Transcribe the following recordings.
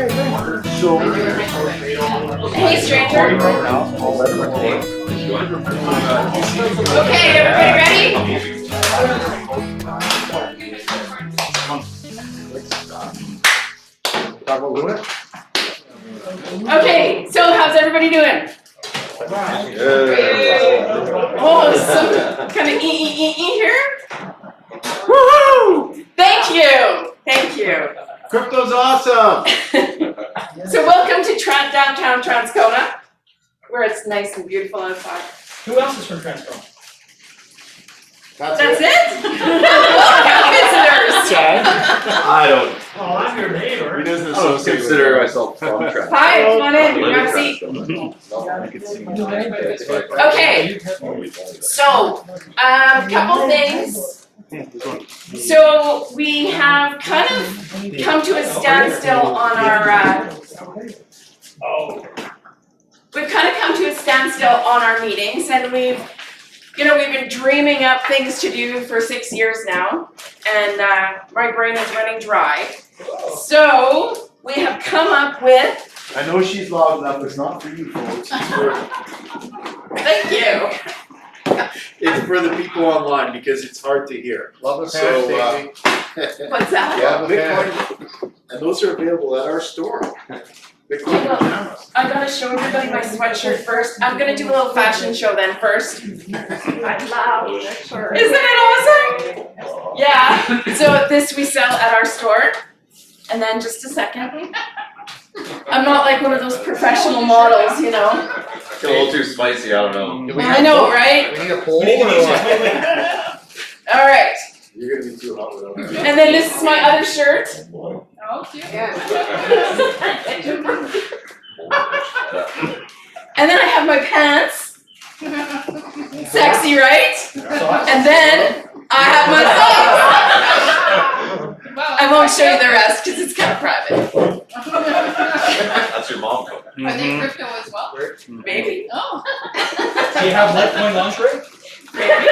So, Hey, stranger. Okay, everybody ready? Okay, so how's everybody doing? Oh, some kind of here? Woohoo! Thank you! Thank you. crypto's awesome. So welcome to downtown Transcona, where it's nice and beautiful outside. Who else is from Transcona? That's it? Welcome, visitors! Chad? I don't. Oh, I'm your neighbor. He doesn't I don't associate consider with myself from Trent. Hi, come on in, grab a seat. Okay, so, couple things. So we have kind of come to a standstill on our, we've kind of come to a standstill on our meetings, and we've been dreaming up things to do for 6 years now, and my brain is running dry. So we have come up with. I know she's loud enough, it's not for you folks. Thank you. It's for the people online because it's hard to hear. Love So, What's that? yeah, Bitcoin, and those are available at our store. Bitcoin cameras. I gotta show everybody my sweatshirt first. I'm gonna do a little fashion show then first. I'm loud. Isn't it awesome? Yeah. So this we sell at our store. And then just a second. I'm not like one of those professional models, you know. It's a little too spicy, I don't know. I know, right? We need a poll We need to or use what? it. All right. You're gonna be too hot without me. And then this is my other shirt. Oh, cute. And then I have my pants. Sexy, right? And then I have my socks. I won't show you the rest because it's kind of private. That's your mom code. Are they crypto as well? Maybe. Oh. Do you have Litecoin lingerie? Maybe.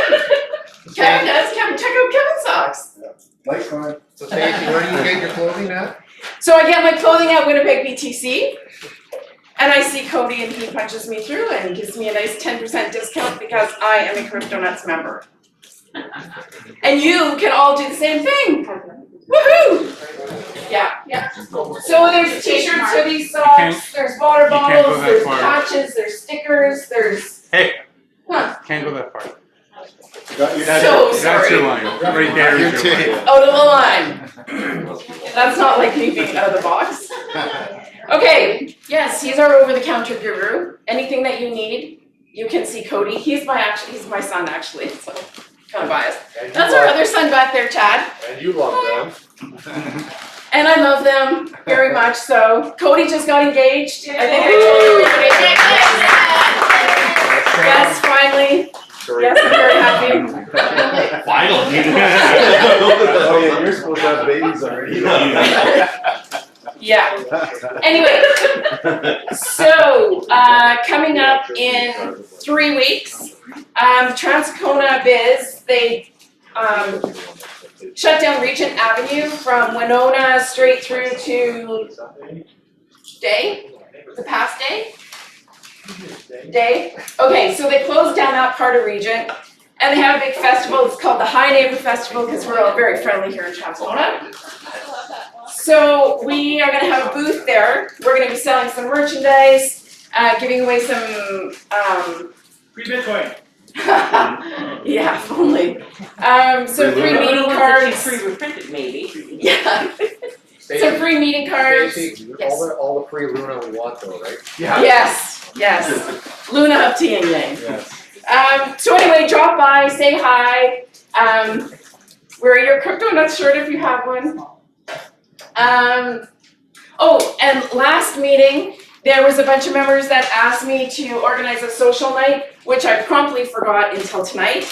Kevin does. Kevin, check out Kevin's socks. Litecoin. So Stacey, where do you get your clothing at? So I get my clothing at Winnipeg BTC. And I see Cody and he punches me through and gives me a nice 10% discount because I am a CryptoNutz member. And you can all do the same thing. Woohoo! Yeah. So there's t-shirts, hoodies, socks, there's water bottles, there's patches, there's stickers, there's. Hey. Huh. Can't go that far. So sorry. That's your line. Right there is your line. Out of the line. That's not like me being out of the box. Okay, yes, he's our over-the-counter guru. Anything that you need, you can see Cody. He's my son actually, so kind of biased. That's our other son back there, Chad. And you love them. And I love them very much. So Cody just got engaged. I think I told everybody. Yes, finally. Yes, I'm very happy. Finally. Oh yeah, you're supposed to have babies already. Yeah. Anyway, so coming up in 3 weeks, Transcona Biz, they shut down Regent Avenue from Winona straight through to the past day? Okay, so they closed down that part of Regent, and they have a big festival. It's called the High Neighbor Festival because we're all very friendly here in Transcona. So we are going to have a booth there. We're going to be selling some merchandise, giving away some Free Bitcoin. yeah, if only. Some free meeting cards. Pre-reprinted, maybe. Yeah. Some free meeting cards. Yes. All the free Luna we want though, right? Yeah. Yes. Luna of Tea and Yang. Yes. So anyway, drop by, say hi. Wear your CryptoNutz shirt if you have one. Oh, and last meeting, there was a bunch of members that asked me to organize a social night, which I promptly forgot until tonight.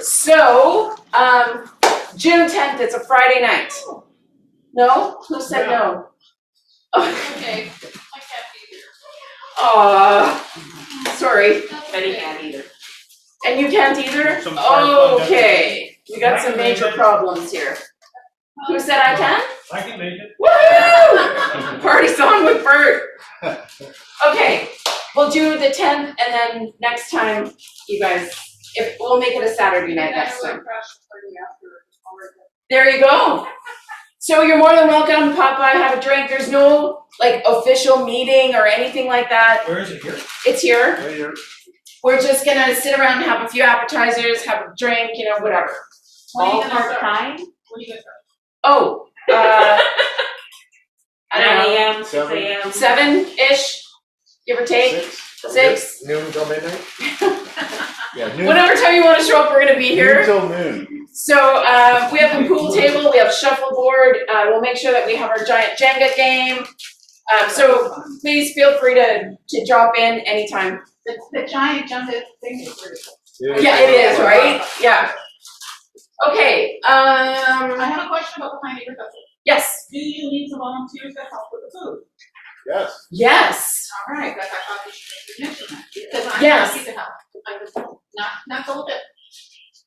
So, June 10th, it's a Friday night. No? Who said no? Okay, I can't be Aw, sorry. Betty can't either. And you can't either? Some fun Okay, we got some major problems here. Who said I can? I can make it. Woo! Party song with Bert. Okay, we'll do the 10th, and then next time, you guys, we'll make it a Saturday night next time. There you go. So you're more than welcome, pop by, have a drink. There's no like official meeting or anything like that. Where is it here? It's here. Right here. We're just gonna sit around and have a few appetizers, have a drink, you know, whatever. All part-time? When are you gonna start? Oh, I don't know, 9 AM, 6 AM. 7-ish, give or take, 6. Noon till midnight? Yeah, noon, Whatever time you wanna show up, we're gonna be noon here. till noon. So, we have the pool table, we have shuffleboard, we'll make sure that we have our giant Jenga game. So please feel free to drop in anytime. The giant jump thing is really cool. Yeah, it is, right? Yeah. Okay, I have a question about the Pioneer Festival. yes, Do you need some volunteers to help with the food? Yes. yes. All right, that's, I thought you should mention that, because I'm Yes. happy to help. I was not the whole bit.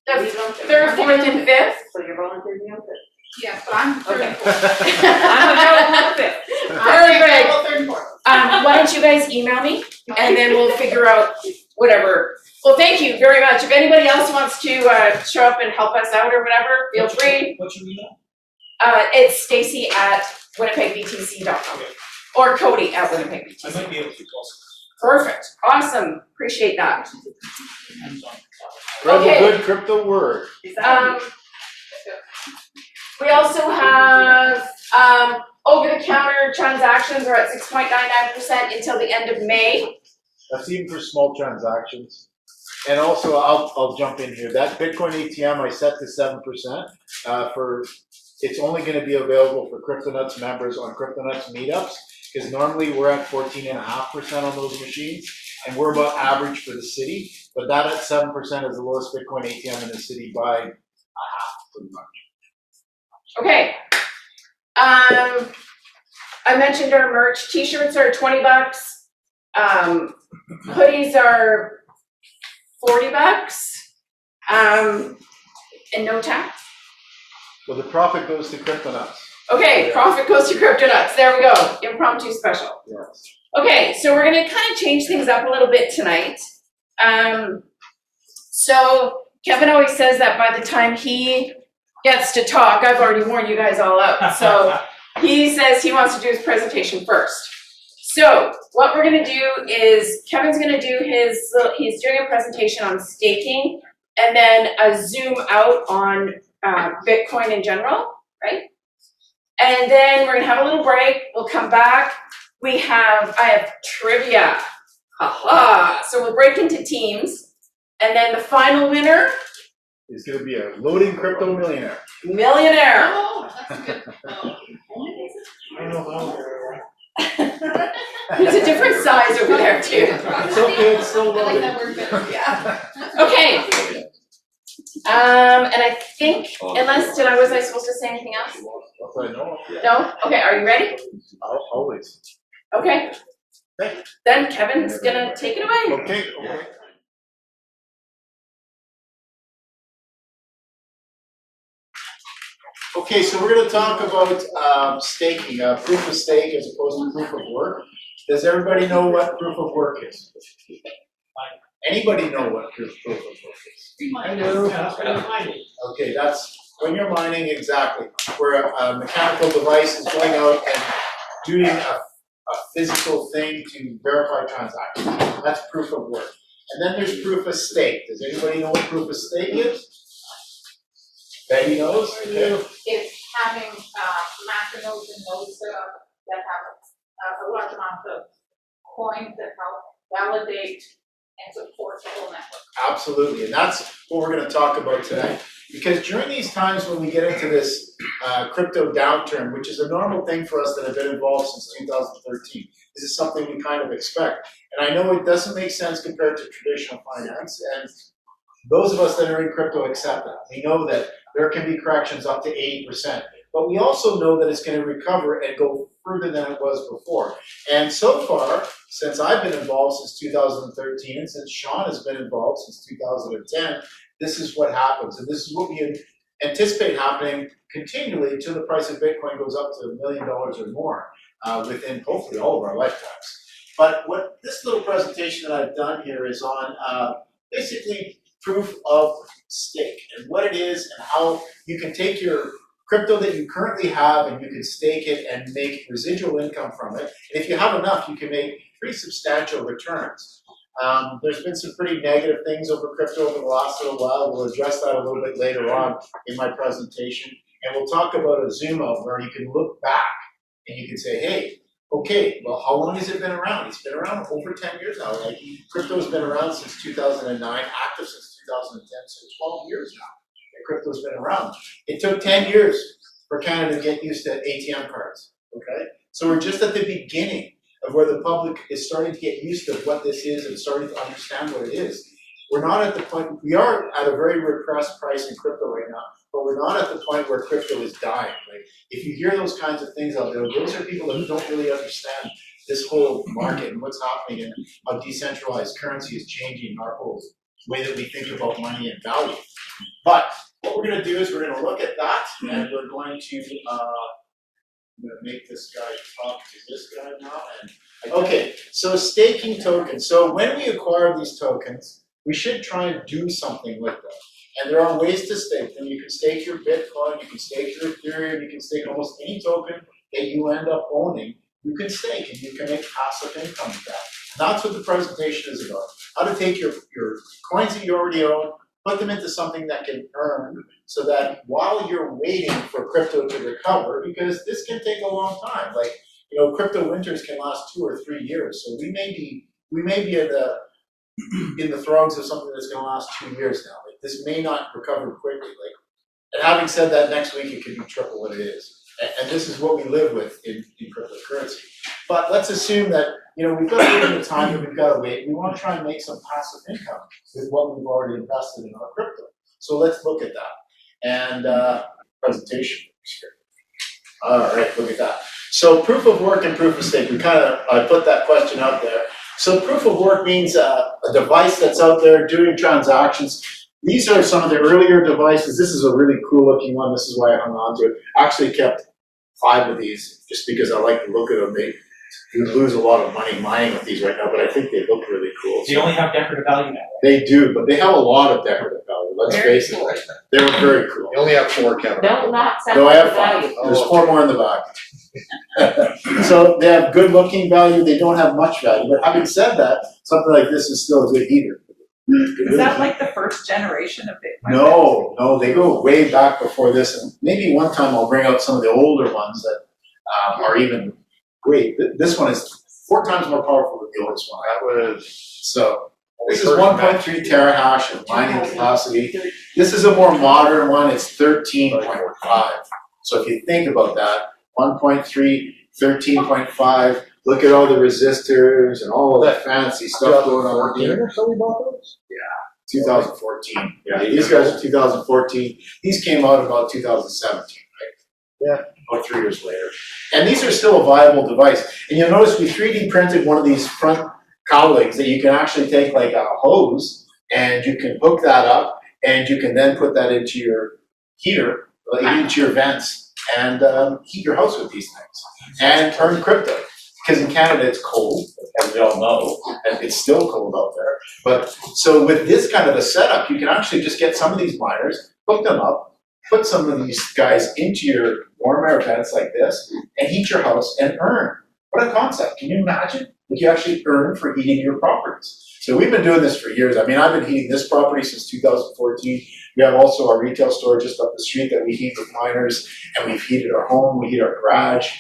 The 3rd, 4th, and 5th. So you're volunteering me on this? Yes, but I'm third and fourth. I'm available on the 5th. I'm Perfect. available third and fourth. Why don't you guys email me, and then we'll figure out whatever. Well, thank you very much. If anybody else wants to show up and help us out or whatever, feel free. What's your email? It's Stacy@winnipegbtc.com or Cody@winnipegbtc. I might be able to also. Perfect. Awesome. Appreciate that. I'm sorry. Spread Okay. the good crypto word. We also have over-the-counter transactions are at 6.99% until the end of May. That's even for small transactions. And also, I'll jump in here. That Bitcoin ATM I set to 7%. It's only going to be available for CryptoNutz members on CryptoNutz meetups, because normally we're at 14.5% on those machines, and we're about average for the city. But that at 7% is the lowest Bitcoin ATM in the city by a half, pretty much. Okay. I mentioned our merch. T-shirts are $20. Hoodies are $40. And no tax. Well, the profit goes to CryptoNutz. Okay, profit goes to CryptoNutz. There we go. Impromptu special. Yes. Okay, so we're gonna kind of change things up a little bit tonight. So Kevin always says that by the time he gets to talk, I've already worn you guys all out. So he says he wants to do his presentation first. So what we're gonna do is Kevin's gonna do he's doing a presentation on staking and then a zoom out on Bitcoin in general, right? And then we're gonna have a little break. We'll come back. I have trivia. Haha. So we'll break into teams. And then the final winner, He's going to be a loading crypto millionaire. millionaire. Oh, that's a good. I don't know. There's a different size over there too. It's okay, it's still I like loading. that word better. Yeah. Okay. And I think, was I supposed to say anything else? That's I know. No? Okay, are you ready? Always. Okay. Okay. Then Kevin's gonna take it away. Okay. Okay, so we're going to talk about staking, proof of stake as opposed to proof of work. Does everybody know what proof of work is? Anybody know what proof of work is? I know. That's what I'm finding. Okay, that's when you're mining, exactly, where a mechanical device is going out and doing a physical thing to verify transactions. That's proof of work. And then there's proof of stake. Does anybody know what proof of stake is? Betty knows? Okay. It's having Masternodes and nodes that have a large amount of coins that help validate and support the whole network. Absolutely, and that's what we're going to talk about today. Because during these times when we get into this crypto downturn, which is a normal thing for us that have been involved since 2013, this is something we kind of expect. And I know it doesn't make sense compared to traditional finance, and those of us that are in crypto accept that. We know that there can be corrections up to 80%, but we also know that it's going to recover and go further than it was before. And so far, since I've been involved since 2013, and since Sean has been involved since 2010, this is what happens. And this is what we anticipate happening continually until the price of Bitcoin goes up to $1 million or more within hopefully all of our lifetimes. But what this little presentation that I've done here is on basically proof of stake and what it is and how you can take your crypto that you currently have and you can stake it and make residual income from it. And if you have enough, you can make pretty substantial returns. There's been some pretty negative things over crypto over the last little while. We'll address that a little bit later on in my presentation. And we'll talk about a zoom out where you can look back and you can say, hey, okay, well, how long has it been around? It's been around over 10 years now. Like, crypto's been around since 2009, active since 2010, so 12 years now. Crypto's been around. It took 10 years for Canada to get used to ATM cards, okay? So we're just at the beginning of where the public is starting to get used to what this is and starting to understand what it is. We're not at the point, we are at a very repressed price in crypto right now, but we're not at the point where crypto is dying. Like, if you hear those kinds of things out there, those are people that don't really understand this whole market and what's happening and how decentralized currency is changing our whole way that we think about money and value. But what we're going to do is we're going to look at that, and we're going to make this guy talk to this guy now. And okay, so staking tokens. So when we acquire these tokens, we should try and do something with them. And there are ways to stake them. You can stake your Bitcoin, you can stake your Ethereum, you can stake almost any token that you end up owning. You can stake, and you can make passive income with that. And that's what the presentation is about. How to take your coins that you already own, put them into something that can earn, so that while you're waiting for crypto to recover, because this can take a long time. Like, you know, crypto winters can last 2 or 3 years. So we may be in the throes of something that's going to last 2 years now. Like, this may not recover quickly. Like, and having said that, next week it could be triple what it is. And this is what we live with in cryptocurrency. But let's assume that, you know, we've got a little bit of time and we've got to wait. We want to try and make some passive income with what we've already invested in our crypto. So let's look at that. And presentation. All right, look at that. So proof of work and proof of stake. I put that question out there. So proof of work means a device that's out there doing transactions. These are some of the earlier devices. This is a really cool looking one. This is why I hung on to it. I actually kept 5 of these just because I like the look of them. You lose a lot of money mining with these right now, but I think they look really cool. They only have decorative value now. They do, but they have a lot of decorative value. Let's face it. They were very cool. You only have 4, Kevin. Don't not sell No, I have the 5. value. There's 4 more in the back. So they have good looking value. They don't have much value. But having said that, something like this is still a good heater. Is that like the first generation of Bitcoin? No, they go way back before this. And maybe one time I'll bring out some of the older ones that are even great. This one is 4 times more powerful than the oldest one. That was, So this is 1.3 terahash of mining capacity. This is a more modern one. It's 13.5. So if you think about that, 1.3, 13.5. Look at all the resistors and all of that fancy stuff going on here. or something about those? 2014. Yeah, these guys are 2014. These came out about 2017, right? Yeah. About 3 years later. And these are still a viable device. And you'll notice we 3D printed one of these front cowlings that you can actually take like a hose and you can hook that up and you can then put that into your heater, into your vents, and heat your house with these things and earn crypto. Because in Canada it's cold, as we all know, and it's still cold out there. But so with this kind of a setup, you can actually just get some of these miners, hook them up, put some of these guys into your warm air vents like this, and heat your house and earn. What a concept. Can you imagine? Like, you actually earn for heating your properties. So we've been doing this for years. I mean, I've been heating this property since 2014. We have also our retail store just up the street that we heat with miners, and we've heated our home, we heat our garage.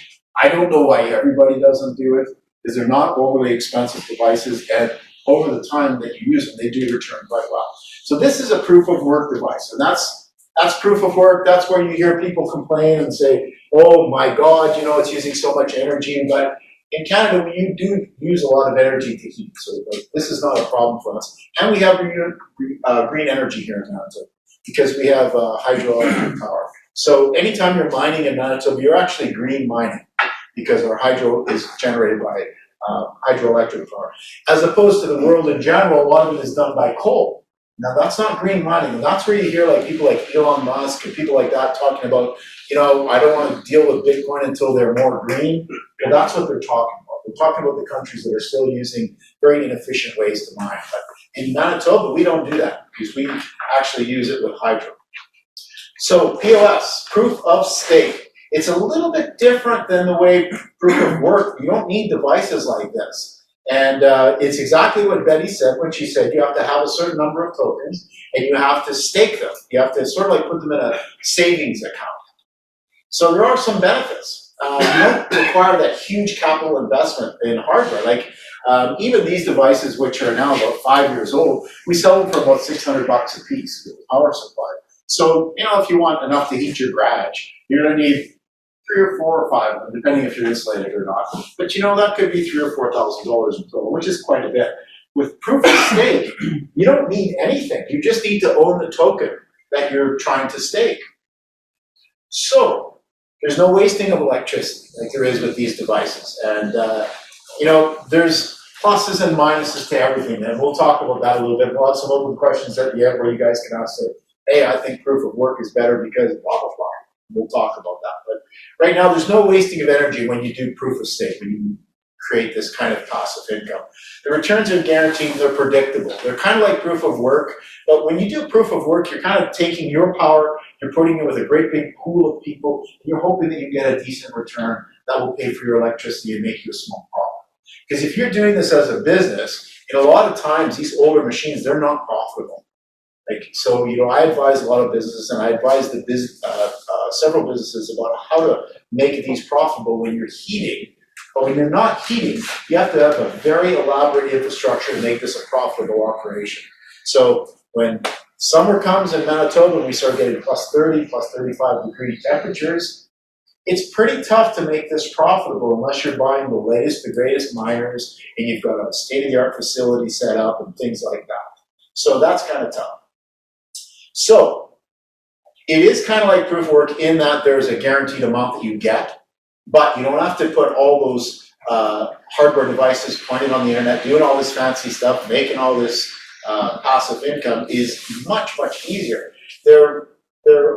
I don't know why everybody doesn't do it, because they're not overly expensive devices, and over the time that you use them, they do return quite well. So this is a proof of work device, and that's proof of work. That's where you hear people complain and say, oh my God, you know, it's using so much energy. But in Canada, we do use a lot of energy to heat, so this is not a problem for us. And we have green energy here in Manitoba, because we have hydroelectric power. So anytime you're mining in Manitoba, you're actually green mining, because our hydro is generated by hydroelectric power. As opposed to the world in general, a lot of it is done by coal. Now, that's not green mining, and that's where you hear like people like Elon Musk and people like that talking about, you know, I don't want to deal with Bitcoin until they're more green. Well, that's what they're talking about. They're talking about the countries that are still using very inefficient ways to mine. But in Manitoba, we don't do that because we actually use it with hydro. So POS, proof of stake. It's a little bit different than the way proof of work. You don't need devices like this. And it's exactly what Betty said when she said you have to have a certain number of tokens and you have to stake them. You have to sort of like put them in a savings account. So there are some benefits. You don't require that huge capital investment in hardware. Like even these devices, which are now about 5 years old, we sell them for about $600 a piece with power supply. So, you know, if you want enough to heat your garage, you're gonna need 3 or 4 or 5, depending if you're insulated or not. But you know, that could be $3,000 or $4,000 in total, which is quite a bit. With proof of stake, you don't need anything. You just need to own the token that you're trying to stake. So there's no wasting of electricity like there is with these devices. And you know, there's pluses and minuses to everything, and we'll talk about that a little bit. We'll have some open questions at the end where you guys can ask, hey, I think proof of work is better because blah, blah, blah. We'll talk about that. But right now, there's no wasting of energy when you do proof of stake, when you create this kind of passive income. The returns are guaranteed, they're predictable. They're kind of like proof of work, but when you do proof of work, you're kind of taking your power, you're putting it with a great big pool of people, and you're hoping that you get a decent return that will pay for your electricity and make you a small profit. Because if you're doing this as a business, and a lot of times these older machines, they're not profitable. Like, so, you know, I advise a lot of businesses, and I advise the several businesses about how to make these profitable when you're heating. But when you're not heating, you have to have a very elaborate infrastructure to make this a profitable operation. So when summer comes in Manitoba and we start getting plus 30, plus 35 degree temperatures, it's pretty tough to make this profitable unless you're buying the latest, the greatest miners, and you've got a state-of-the-art facility set up and things like that. So that's kind of tough. So it is kind of like proof of work in that there's a guaranteed amount that you get, but you don't have to put all those hardware devices pointed on the internet, doing all this fancy stuff, making all this passive income is much, much easier. They're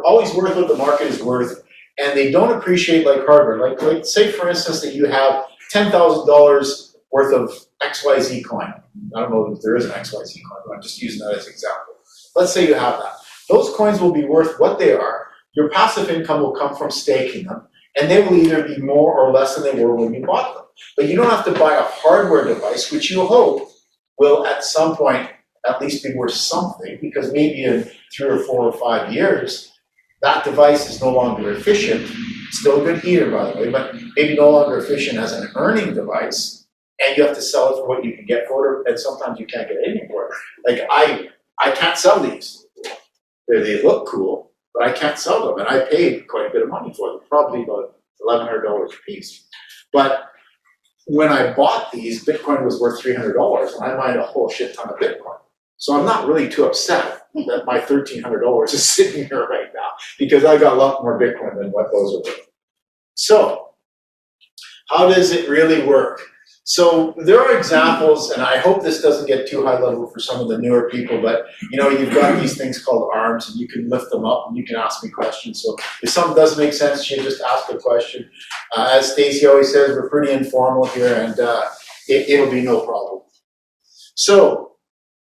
always worth what the market is worth, and they don't appreciate like hardware. Like say for instance that you have $10,000 worth of XYZ coin. I don't know if there is an XYZ coin, but I'm just using that as an example. Let's say you have that. Those coins will be worth what they are. Your passive income will come from staking them, and they will either be more or less than they were when you bought them. But you don't have to buy a hardware device, which you hope will at some point at least be worth something, because maybe in 3 or 4 or 5 years, that device is no longer efficient. Still a good heater, by the way, but maybe no longer efficient as an earning device, and you have to sell it for what you can get for it, and sometimes you can't get anything for it. Like I can't sell these. They look cool, but I can't sell them, and I paid quite a bit of money for them, probably about $1,100 a piece. But when I bought these, Bitcoin was worth $300, and I mined a whole shit ton of Bitcoin. So I'm not really too upset that my $1,300 is sitting here right now, because I got a lot more Bitcoin than what those are worth. So how does it really work? So there are examples, and I hope this doesn't get too high level for some of the newer people, but you know, you've got these things called arms, and you can lift them up and you can ask me questions. So if something doesn't make sense, you just ask a question. As Stacey always says, we're pretty informal here, and it'll be no problem. So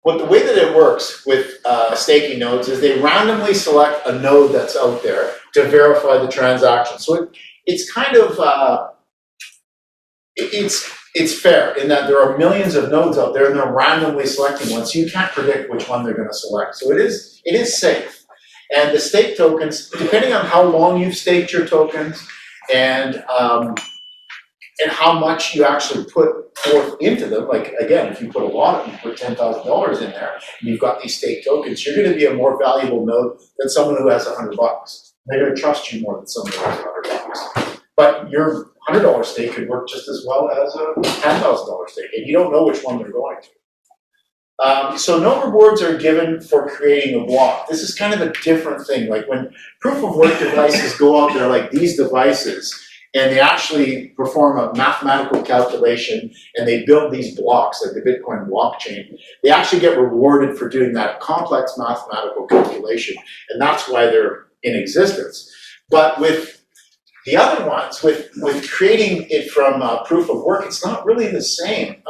the way that it works with staking nodes is they randomly select a node that's out there to verify the transaction. So it's kind of, it's fair in that there are millions of nodes out there and they're randomly selecting one, so you can't predict which one they're going to select. So it is safe. And the stake tokens, depending on how long you've staked your tokens and how much you actually put forth into them, like again, if you put a lot, you put $10,000 in there, and you've got these stake tokens, you're going to be a more valuable node than someone who has $100. They're going to trust you more than someone who has $100. But your $100 stake could work just as well as a $10,000 stake, and you don't know which one they're going to. So no rewards are given for creating a block. This is kind of a different thing. Like when proof of work devices go out there, like these devices, and they actually perform a mathematical calculation and they build these blocks like the Bitcoin blockchain, they actually get rewarded for doing that complex mathematical calculation, and that's why they're in existence. But with the other ones, with creating it from proof of work, it's not really the same.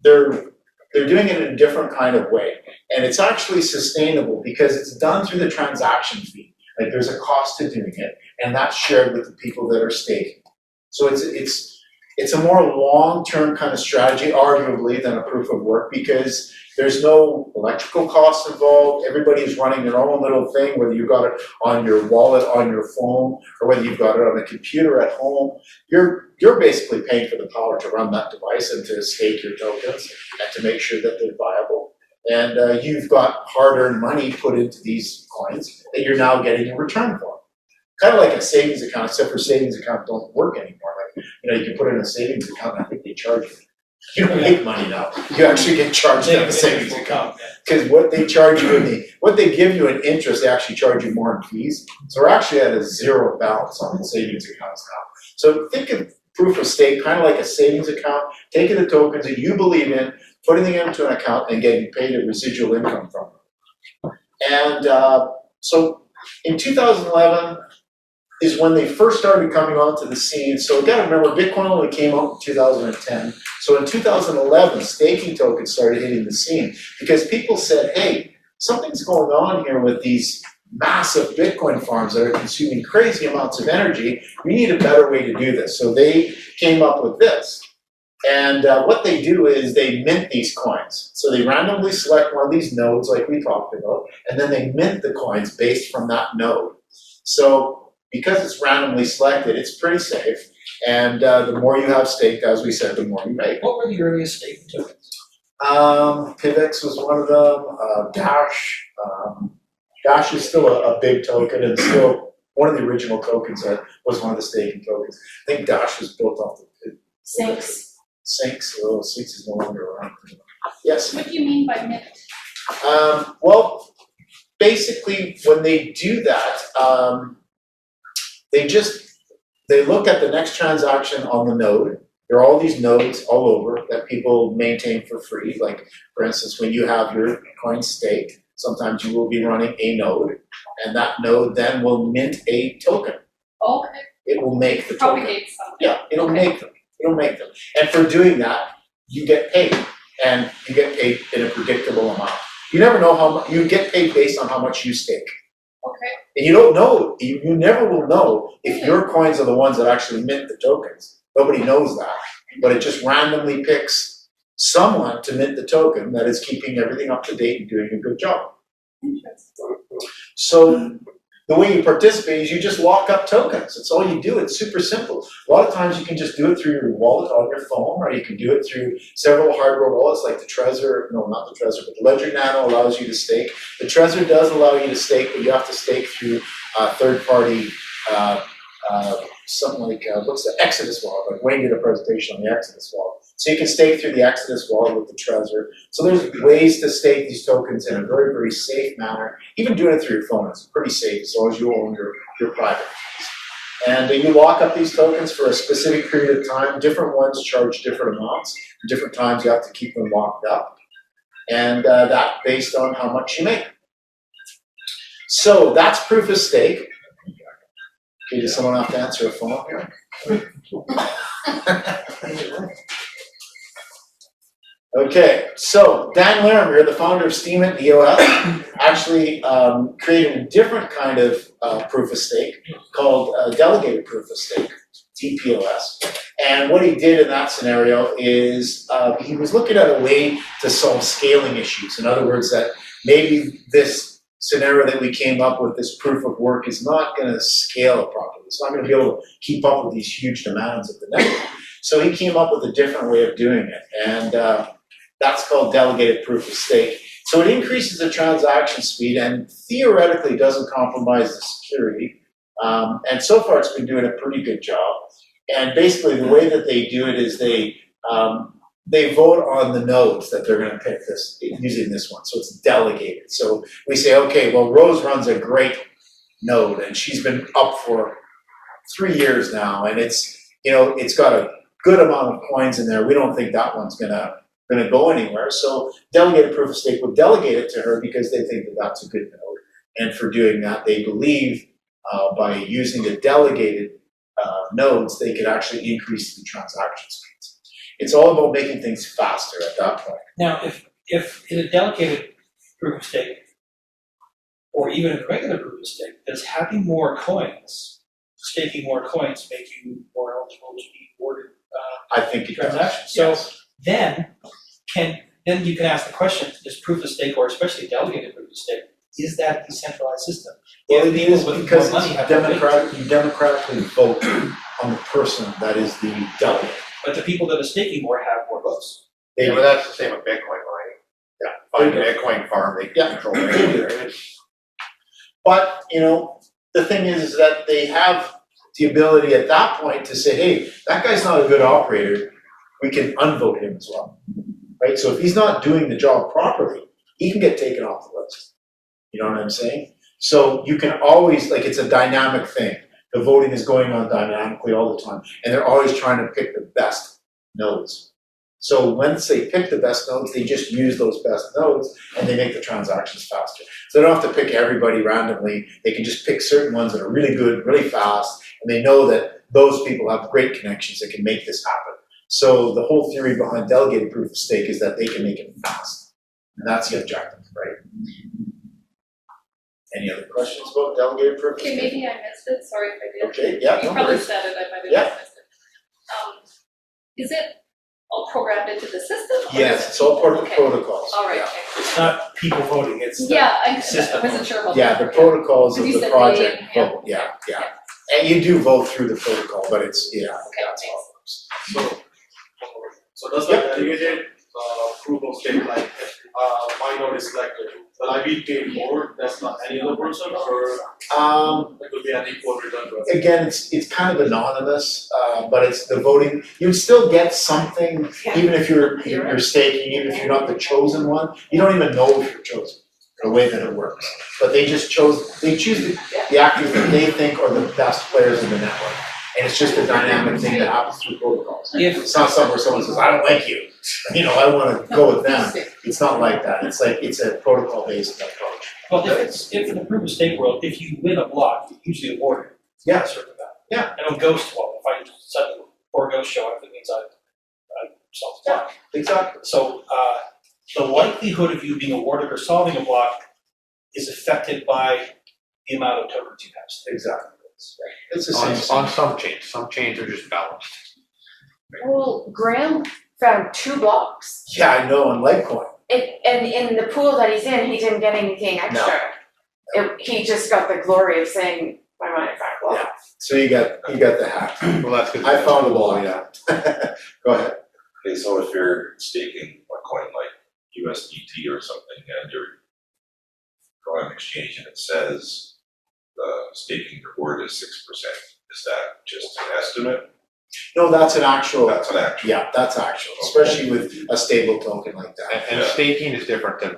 They're doing it in a different kind of way, and it's actually sustainable because it's done through the transaction fee. Like there's a cost to doing it, and that's shared with the people that are staking. So it's a more long-term kind of strategy, arguably, than a proof of work because there's no electrical costs involved. Everybody is running their own little thing, whether you've got it on your wallet, on your phone, or whether you've got it on a computer at home. You're basically paying for the power to run that device and to stake your tokens and to make sure that they're viable. And you've got hard-earned money put into these coins that you're now getting in return for. Kind of like a savings account, except for savings accounts don't work anymore. Like, you can put in a savings account, and I think they charge you. You don't make money now. You actually get charged on the savings account. Because what they charge you what they give you in interest, they actually charge you more in fees. So we're actually at a zero balance on the savings accounts now. So think of proof of stake kind of like a savings account, taking the tokens that you believe in, putting them into an account, and getting paid a residual income from them. And so in 2011 is when they first started coming onto the scene. So you gotta remember, Bitcoin only came out in 2010. So in 2011, staking tokens started hitting the scene because people said, hey, something's going on here with these massive Bitcoin farms that are consuming crazy amounts of energy. We need a better way to do this. So they came up with this. And what they do is they mint these coins. So they randomly select one of these nodes like we talked about, and then they mint the coins based from that node. So because it's randomly selected, it's pretty safe. And the more you have staked, as we said, the more you make. What were the earliest staking tokens? PIVX was one of them, Dash. Dash is still a big token and still one of the original tokens that was one of the staking tokens. I think Dash was built off the Sinks. Sinks, oh, Sinks is no longer around. Yes? What do you mean by mint? Well, basically, when they do that, they look at the next transaction on the node. There are all these nodes all over that people maintain for free. Like, for instance, when you have your coin staked, sometimes you will be running a node, and that node then will mint a token. Okay. It will make the token. Propagate something. Yeah, it'll make them. It'll make them. And for doing that, you get paid. And you get paid in a predictable amount. You never know how much, you get paid based on how much you stake. Okay. And you don't know, you never will know if your coins are the ones that actually mint the tokens. Nobody knows that. But it just randomly picks someone to mint the token that is keeping everything up to date and doing a good job. Interesting. So the way you participate is you just lock up tokens. That's all you do. It's super simple. A lot of times you can just do it through your wallet on your phone, or you can do it through several hardware wallets like the Trezor, no, not the Trezor, but the Ledger Nano allows you to stake. The Trezor does allow you to stake, but you have to stake through third-party, something like, what's the Exodus wallet? Like Wayne did a presentation on the Exodus wallet. So you can stake through the Exodus wallet with the Trezor. So there's ways to stake these tokens in a very, very safe manner. Even doing it through your phone is pretty safe as long as you own your private keys. And you lock up these tokens for a specific period of time. Different ones charge different amounts. At different times you have to keep them locked up. And that based on how much you make. So that's proof of stake. Okay, does someone have to answer a phone here? Okay, so Dan Larimer, the founder of Steemit EOS, actually created a different kind of proof of stake called delegated proof of stake, DPoS. And what he did in that scenario is he was looking at a way to solve scaling issues. In other words, that maybe this scenario that we came up with, this proof of work, is not going to scale properly. It's not going to be able to keep up with these huge demands of the network. So he came up with a different way of doing it. And that's called delegated proof of stake. So it increases the transaction speed and theoretically doesn't compromise the security. And so far it's been doing a pretty good job. And basically the way that they do it is they vote on the nodes that they're going to pick this using this one. So it's delegated. So we say, okay, well, Rose runs a great node and she's been up for 3 years now, and it's, it's got a good amount of coins in there. We don't think that one's gonna go anywhere. So delegated proof of stake will delegate it to her because they think that that's a good node. And for doing that, they believe by using the delegated nodes, they could actually increase the transaction speeds. It's all about making things faster at that point. Now, if in a delegated proof of stake, or even a regular proof of stake, does having more coins, staking more coins, make you more eligible to be awarded I think it does. transactions? So Yes. then you can ask the question, is proof of stake, or especially delegated proof of stake, is that a decentralized system? Well, If it people is with because more money it's have more democratic. You democratically vote on the person that is the delegate. but the people that are staking more have more votes. They, Yeah, but that's the same with Bitcoin, right? Yeah. Find a Bitcoin farm, they Yeah. control it. But, the thing is that they have the ability at that point to say, hey, that guy's not a good operator, we can unvote him as well, right? So if he's not doing the job properly, he can get taken off the list. You know what I'm saying? So you can always, it's a dynamic thing. The voting is going on dynamically all the time, and they're always trying to pick the best nodes. So once they pick the best nodes, they just use those best nodes and they make the transactions faster. So they don't have to pick everybody randomly. They can just pick certain ones that are really good, really fast, and they know that those people have great connections that can make this happen. So the whole theory behind delegated proof of stake is that they can make it fast. And that's the objective, right? Any other questions about delegated proof of Okay, stake? maybe I missed it, sorry if I did. Okay, yeah, You no probably worries. said it, I might have Yeah. just missed it. Is it all programmed into the system? or Yes, is it it's all part of the people? protocols. Okay, all right, Yeah. okay. It's not people voting, it's the Yeah, I system. wasn't sure about that. Yeah, the protocols of Because you the said project, they- vote, yeah. And you do vote through the protocol, but it's, Okay, that's how it works. So does the delegated proof of stake, like, my node is selected, will I be paid more than any other person, or it will be an equal return to us? Again, it's kind of anonymous, but it's the voting, you would still get something, even if you're staking, even if you're not the chosen one, you don't even know if you're chosen, the way that it works. But they choose the actors that they think are the best players in the network. And it's just a dynamic thing that happens through protocols. It's not somewhere someone says, I don't like you, I wanna go with them. It's not like that, it's a protocol-based approach. Well, if in the proof of stake world, if you win a block, you usually award it. Yeah. A certain amount. Yeah. I know ghost, well, if I suddenly, or ghost show up, it means I solved the block. Exactly. So, the likelihood of you being awarded or solving a block is affected by the amount of tokens you have staked. Exactly. It's the same. On some chains are just balanced. Well, Graham found 2 blocks. Yeah, I know, on Litecoin. And in the pool that he's in, he didn't get anything extra. He just got the glory of saying, my money back block. Yeah. So you got the hack. Well, that's good. I found them all, yeah. Go ahead. Okay, so if you're staking a coin like USDT or something and you're going on exchange and it says the staking reward is 6%, is that just an estimate? No, that's an actual, That's an actual. yeah, that's actual, especially with a stable token like that. And staking is different than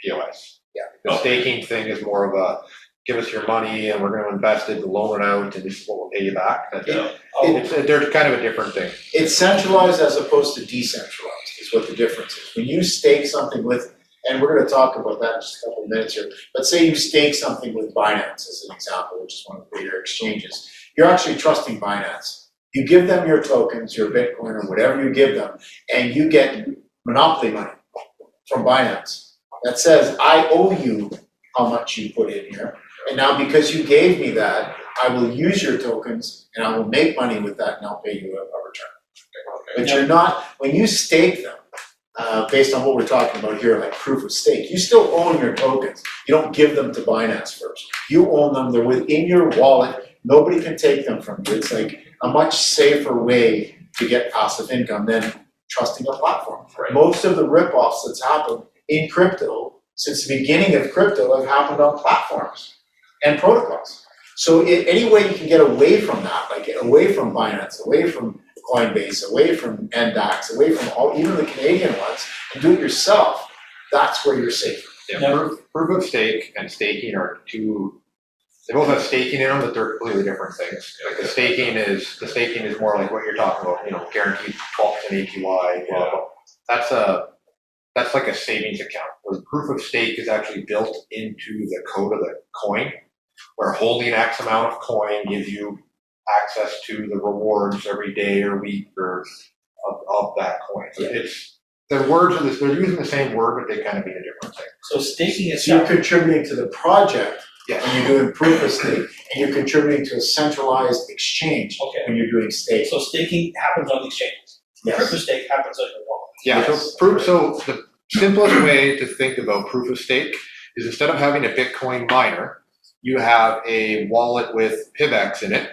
POS. Yeah. The staking thing is more of a, give us your money and we're gonna invest it, loan it out, and this is what we'll pay you back. There's kind of a different thing. It's centralized as opposed to decentralized is what the difference is. When you stake something with, and we're gonna talk about that in just a couple of minutes here, but say you stake something with Binance as an example, which is one of the bigger exchanges, you're actually trusting Binance. You give them your tokens, your Bitcoin or whatever you give them, and you get monopoly money from Binance that says, I owe you how much you put in here. And now because you gave me that, I will use your tokens and I will make money with that and I'll pay you a return. But you're not, when you stake them, based on what we're talking about here, like proof of stake, you still own your tokens. You don't give them to Binance first. You own them, they're within your wallet, nobody can take them from you. It's like a much safer way to get passive income than trusting a platform. Right. Most of the ripoffs that's happened in crypto since the beginning of crypto have happened on platforms and protocols. So any way you can get away from that, like away from Binance, away from Coinbase, away from NDAX, away from even the Canadian ones, and do it yourself, that's where you're safer. Yeah, proof of stake and staking are two They both have staking in them, but they're completely different things. Like the staking is more like what you're talking about, guaranteed 12% APY, blah, blah. That's like a savings account, where the proof of stake is actually built into the code of the coin, where holding X amount of coin gives you access to the rewards every day or week or of that coin. So they're using the same word, but they kind of mean a different thing. So staking So you're itself, contributing to the project Yes. when you're doing proof of stake, and you're contributing to a centralized exchange okay, when you're doing stake. so staking happens on the exchanges. Proof of Yes. stake happens on your wallet. Yeah, Yes. so the simplest way to think about proof of stake is instead of having a Bitcoin miner, you have a wallet with PIVX in it,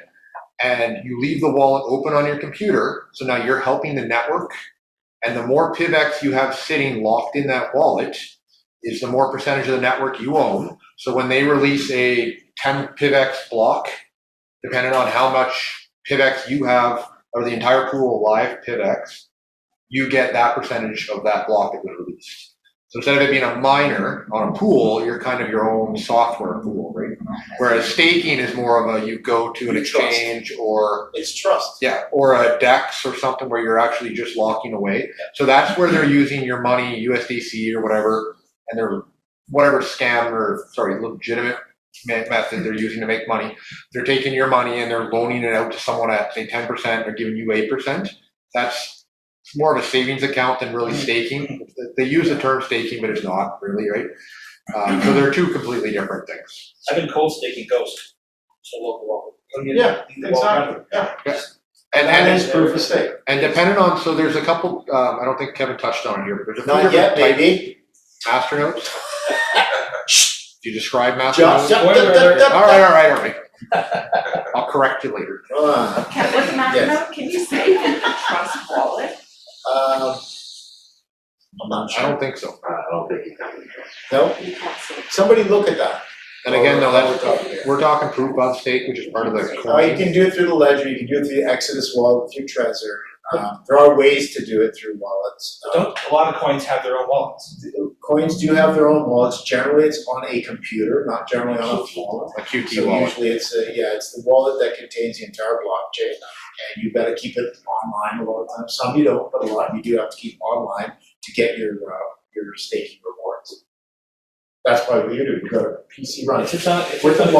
and you leave the wallet open on your computer, so now you're helping the network, and the more PIVX you have sitting locked in that wallet is the more percentage of the network you own. So when they release a 10 PIVX block, depending on how much PIVX you have, or the entire pool of live PIVX, you get that percentage of that block that was released. So instead of it being a miner on a pool, you're kind of your own software pool, right? Whereas staking is more of you go to an exchange or It's trust. or a DEX or something where you're actually just locking away. So that's where they're using your money, USDC or whatever, and they're whatever legitimate method they're using to make money. They're taking your money and they're loaning it out to someone at say 10% or giving you 8%. That's more of a savings account than really staking. They use the term staking, but it's not really, right? So they're two completely different things. I've been cold staking Ghost, so local wallet. Yeah, exactly, yeah. And That is proof of stake. And depending on, so there's a couple, I don't think Kevin touched on it here, but there's a few Not different yet, types. maybe. Masternodes. Do you describe Just, Masternodes? All right. I'll correct you later. Uh, What's the matter now? Can you say trust wallet? I'm not I sure. don't think so. I don't think you can. No? Somebody look at that. And again, though, that's we're talking proof of stake, which is part of the You coin. can do it through the ledger, you can do it through the Exodus wallet, through Trezor. There are ways to do it through wallets. Don't a lot of coins have their own wallets? Coins do have their own wallets. Generally, it's on a computer, not generally on a wallet. A QT So wallet. usually it's the wallet that contains the entire blockchain, and you better keep it online a lot of times. Some you don't, but a lot you do have to keep online to get your staking rewards. That's probably what you do. You got a PC run. If it's on, With the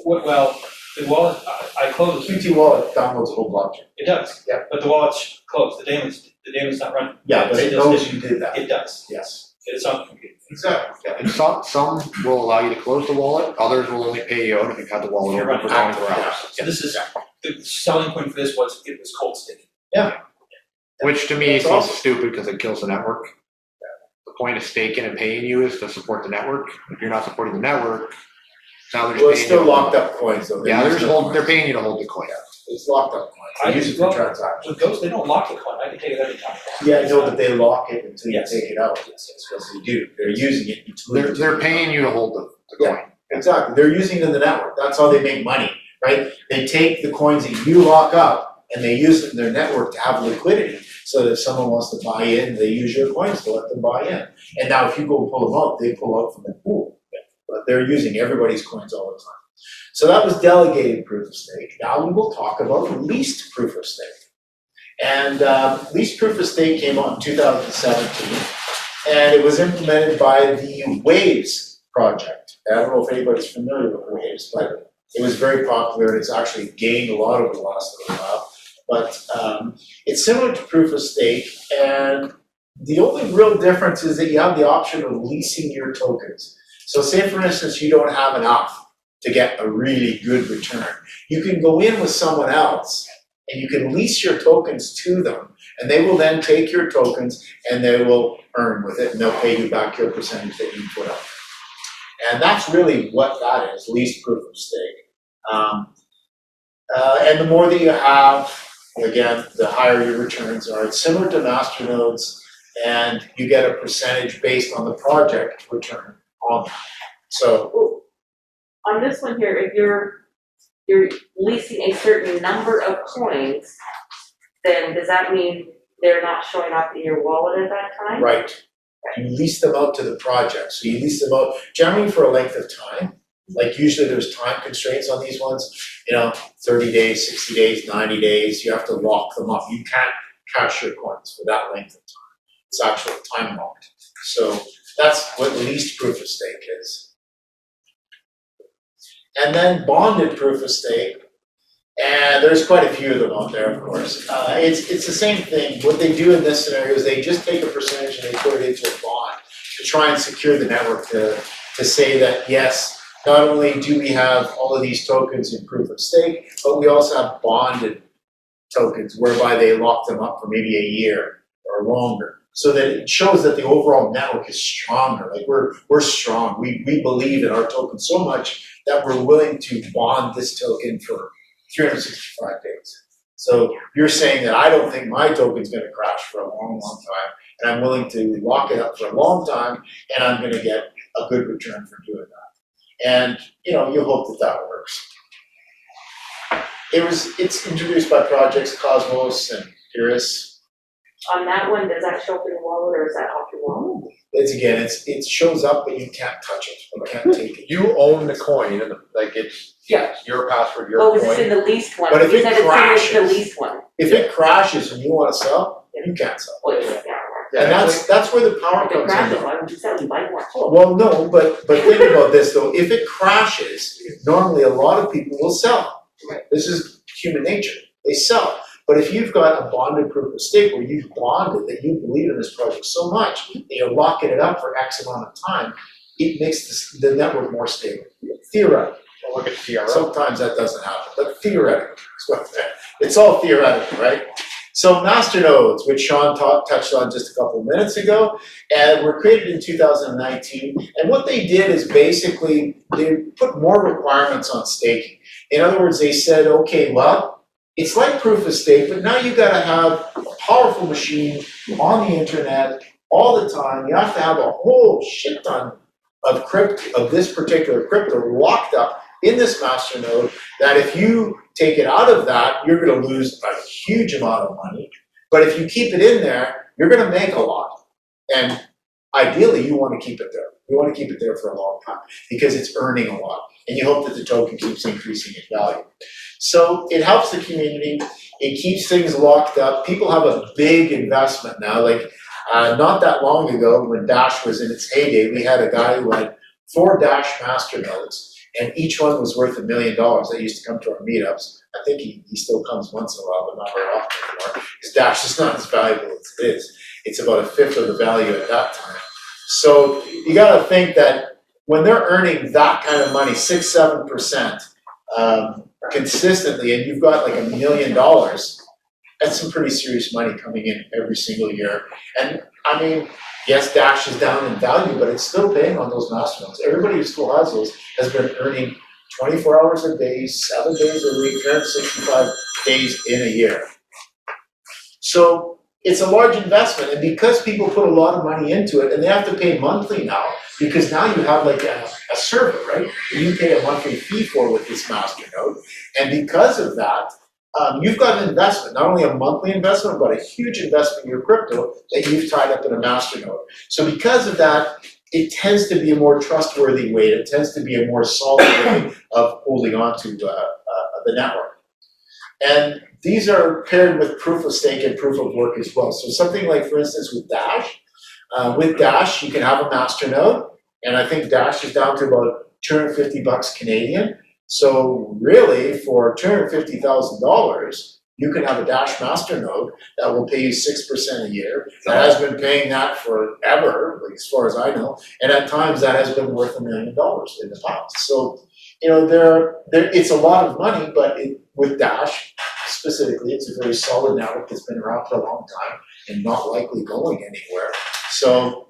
well, the wallet, I closed it. QT wallet downloads the whole blockchain. It does. Yeah. But the wallet's closed, the daemon's not running. Yeah, but it Still knows sitting. you did that. It does. Yes. It's on the computer. Exactly. Yeah, and some will allow you to close the wallet, others will only pay you out if you've had the wallet You're open for running 24 hours. So this is, the selling point for this was, it was cold staking. Which to me That's seems awesome. stupid because it kills the network. The point of staking and paying you is to support the network. If you're not supporting the network, now they're just Well, it's paying still you. locked up coins though. Yeah, They're they're paying you to hold the coin. It's locked up coins. They use it for transactions. With Ghost, they don't lock the coin, I can take it every time. Yeah, I know that they lock it until you Yes. take it out. That's what they do. They're using it between. They're paying you to hold the coin. Exactly. They're using it in the network. That's how they make money, right? They take the coins that you lock up and they use it in their network to have liquidity. So that if someone wants to buy in, they use your coins to let them buy in. And now if you go pull them out, they pull out from the pool. But they're using everybody's coins all the time. So that was delegated proof of stake. Now we will talk about leased proof of stake. And leased proof of stake came out in 2017, and it was implemented by the Waves project. I don't know if anybody's familiar with Waves, but it was very popular, and it's actually gained a lot over the last little while. But it's similar to proof of stake, and the only real difference is that you have the option of leasing your tokens. So say, for instance, you don't have enough to get a really good return. You can go in with someone else and you can lease your tokens to them, and they will then take your tokens and they will earn with it, and they'll pay you back your percentage that you put up. And that's really what that is, leased proof of stake. And the more that you have, again, the higher your returns are. It's similar to Masternodes, and you get a percentage based on the project return on that. So On this one here, if you're leasing a certain number of coins, then does that mean they're not showing up in your wallet at that time? right, you lease them out to the project. So you lease them out generally for a length of time. Like usually there's time constraints on these ones, 30 days, 60 days, 90 days, you have to lock them up. You can't cash your coins for that length of time. It's actually time locked. So that's what least proof of stake is. And then bonded proof of stake, and there's quite a few of them out there, of course. It's the same thing. What they do in this scenario is they just take a percentage and they put it into a bond to try and secure the network to say that, yes, not only do we have all of these tokens in proof of stake, but we also have bonded tokens whereby they lock them up for maybe a year or longer. So that it shows that the overall network is stronger. Like we're strong. We believe in our token so much that we're willing to bond this token for 365 days. So you're saying that I don't think my token's gonna crash for a long, long time, and I'm willing to lock it up for a long time, and I'm gonna get a good return for doing that. And you hope that works. It's introduced by projects Cosmos and Iris. On that one, does that show up in the wallet or is that off your wallet? It shows up, but you can't touch it. You can't take it. You own the coin, and it's your password, your Oh, coin. is this in the leased one? But if You it said it's crashes- in the leased one. If it crashes and you want to sell, you can't sell. Oh, yeah. And that's where the power If it comes in. crashes, why would you sell? You buy more. Well, no, but think about this though. If it crashes, normally a lot of people will sell. This is human nature. They sell. But if you've got a bonded proof of stake where you've bonded that you believe in this project so much that you're locking it up for X amount of time, it makes the network more stable. Theoretically. Well, look at CRO. Sometimes that doesn't happen, but theoretically, it's all theoretical, right? So Masternodes, which Sean touched on just a couple of minutes ago, and were created in 2019. And what they did is basically they put more requirements on staking. In other words, they said, okay, well, it's like proof of stake, but now you gotta have a powerful machine on the internet all the time. You have to have a whole shit ton of this particular crypto locked up in this masternode, that if you take it out of that, you're gonna lose a huge amount of money. But if you keep it in there, you're gonna make a lot. And ideally, you wanna keep it there. You wanna keep it there for a long time because it's earning a lot. And you hope that the token keeps increasing in value. So it helps the community. It keeps things locked up. People have a big investment now. Like not that long ago, when Dash was in its heyday, we had a guy who had 4 Dash masternodes, and each one was worth $1 million. That used to come to our meetups. I think he still comes once in a while, but not very often anymore, because Dash is not as valuable as it is. It's about 1/5 of the value at that time. So you gotta think that when they're earning that kind of money, 6-7%, consistently, and you've got like $1 million, that's some pretty serious money coming in every single year. And I mean, yes, Dash is down in value, but it's still paying on those masternodes. Everybody who still has those has been earning 24 hours a day, 7 days a week, 365 days in a year. So it's a large investment, and because people put a lot of money into it, and they have to pay monthly now, because now you have like a server, right? You pay a monthly fee for with this masternode, and because of that, you've got an investment, not only a monthly investment, but a huge investment in your crypto that you've tied up in a masternode. So because of that, it tends to be a more trustworthy way. It tends to be a more solid way of holding on to the network. And these are paired with proof of stake and proof of work as well. So something like, for instance, with Dash, you can have a masternode, and I think Dash is down to about $250 Canadian. So really, for $250,000, you can have a Dash masternode that will pay you 6% a year. That has been paying that forever, like as far as I know, and at times that has been worth $1 million in the past. So, it's a lot of money, but with Dash specifically, it's a very solid network that's been around for a long time and not likely going anywhere. So,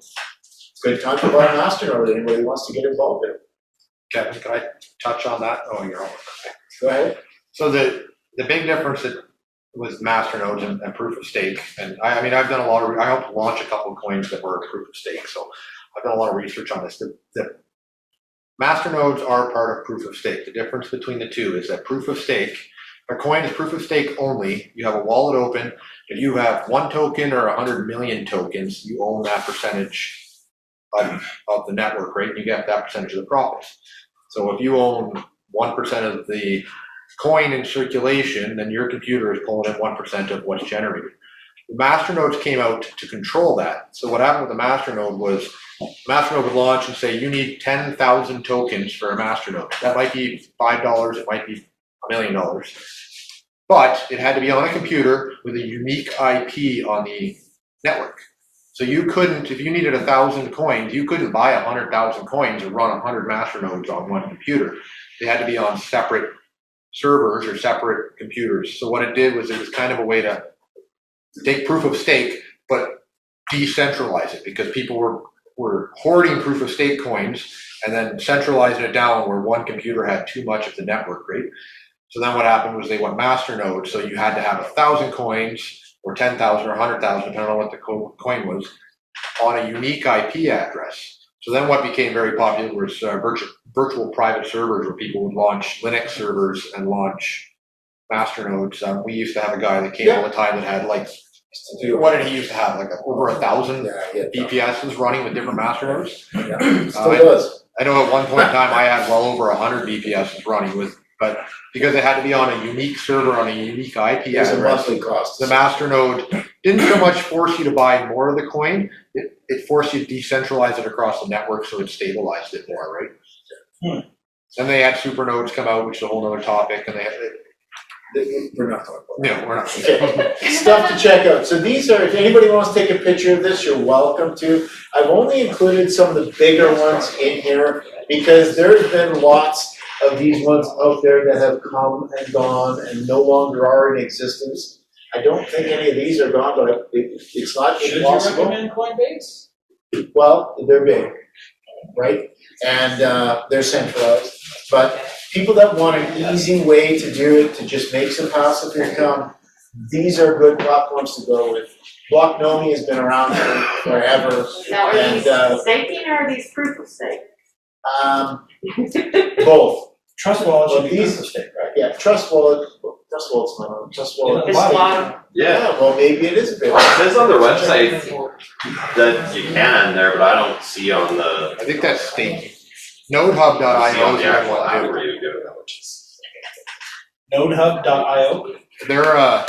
good time to buy a masternode. Anybody wants to get involved in it. Kevin, can I touch on that? Oh, you're on. Go ahead. So the big difference was masternodes and proof of stake, and I mean I've done a lot of. I helped launch a couple of coins that were proof of stake, so I've done a lot of research on this. The masternodes are part of proof of stake. The difference between the two is that proof of stake, a coin is proof of stake only. You have a wallet open. If you have 1 token or 100 million tokens, you own that percentage of the network, right? And you get that percentage of the profits. So if you own 1% of the coin in circulation, then your computer is pulling in 1% of what's generated. The Masternodes came out to control that. So what happened with the Masternode was, Masternode would launch and say, you need 10,000 tokens for a Masternode. That might be $5, it might be $1 million. But it had to be on a computer with a unique IP on the network. So you couldn't, if you needed 1,000 coins, you couldn't buy 100,000 coins and run 100 Masternodes on one computer. They had to be on separate servers or separate computers. So what it did was, it was kind of a way to take proof of stake, but decentralize it, because people were hoarding proof of stake coins and then centralizing it down where one computer had too much of the network, right? So then what happened was they went Masternode, so you had to have 1,000 coins or 10,000 or 100,000, depending on what the coin was, on a unique IP address. So then what became very popular was virtual private servers, where people would launch Linux servers and launch Masternodes. We used to have a guy that came all the time that had like, what did he used to have? Like over 1,000 VPSs running with different Masternodes? Still does. I know at one point in time I had well over 100 VPSs running with, but because it had to be on a unique server on a unique IP There's a address, monthly cost. the Masternode didn't so much force you to buy more of the coin, it forced you to decentralize it across the network, so it stabilized it more, right? Then they had supernodes come out, which is a whole other topic, and We're not talking about no, we're not. Okay, stuff to check out. So these are, if anybody wants to take a picture of this, you're welcome to. I've only included some of the bigger ones in here because there's been lots of these ones out there that have come and gone and no longer are in existence. I don't think any of these are gone, but it's not Should you impossible. recommend Coinbase? Well, they're big, right? And they're centralized. But people that want an easy way to do it, to just make some passive income, these are good platforms to go with. Blocknomi has been around for forever. Now, are And, these staking or are these proof of stake? Both. Trust wallet should Well, be these- proof of stake, right? Yeah, Trust Wallet's not on. Trust Wallet. Yeah, is It's staking. bottom. Yeah, Well, maybe it is a bit. It says on their website that you can there, but I don't see on the. I think that's staking. Nodehub.io see on is the the actual one app too. where you go, which is. Nodehub.io. They're a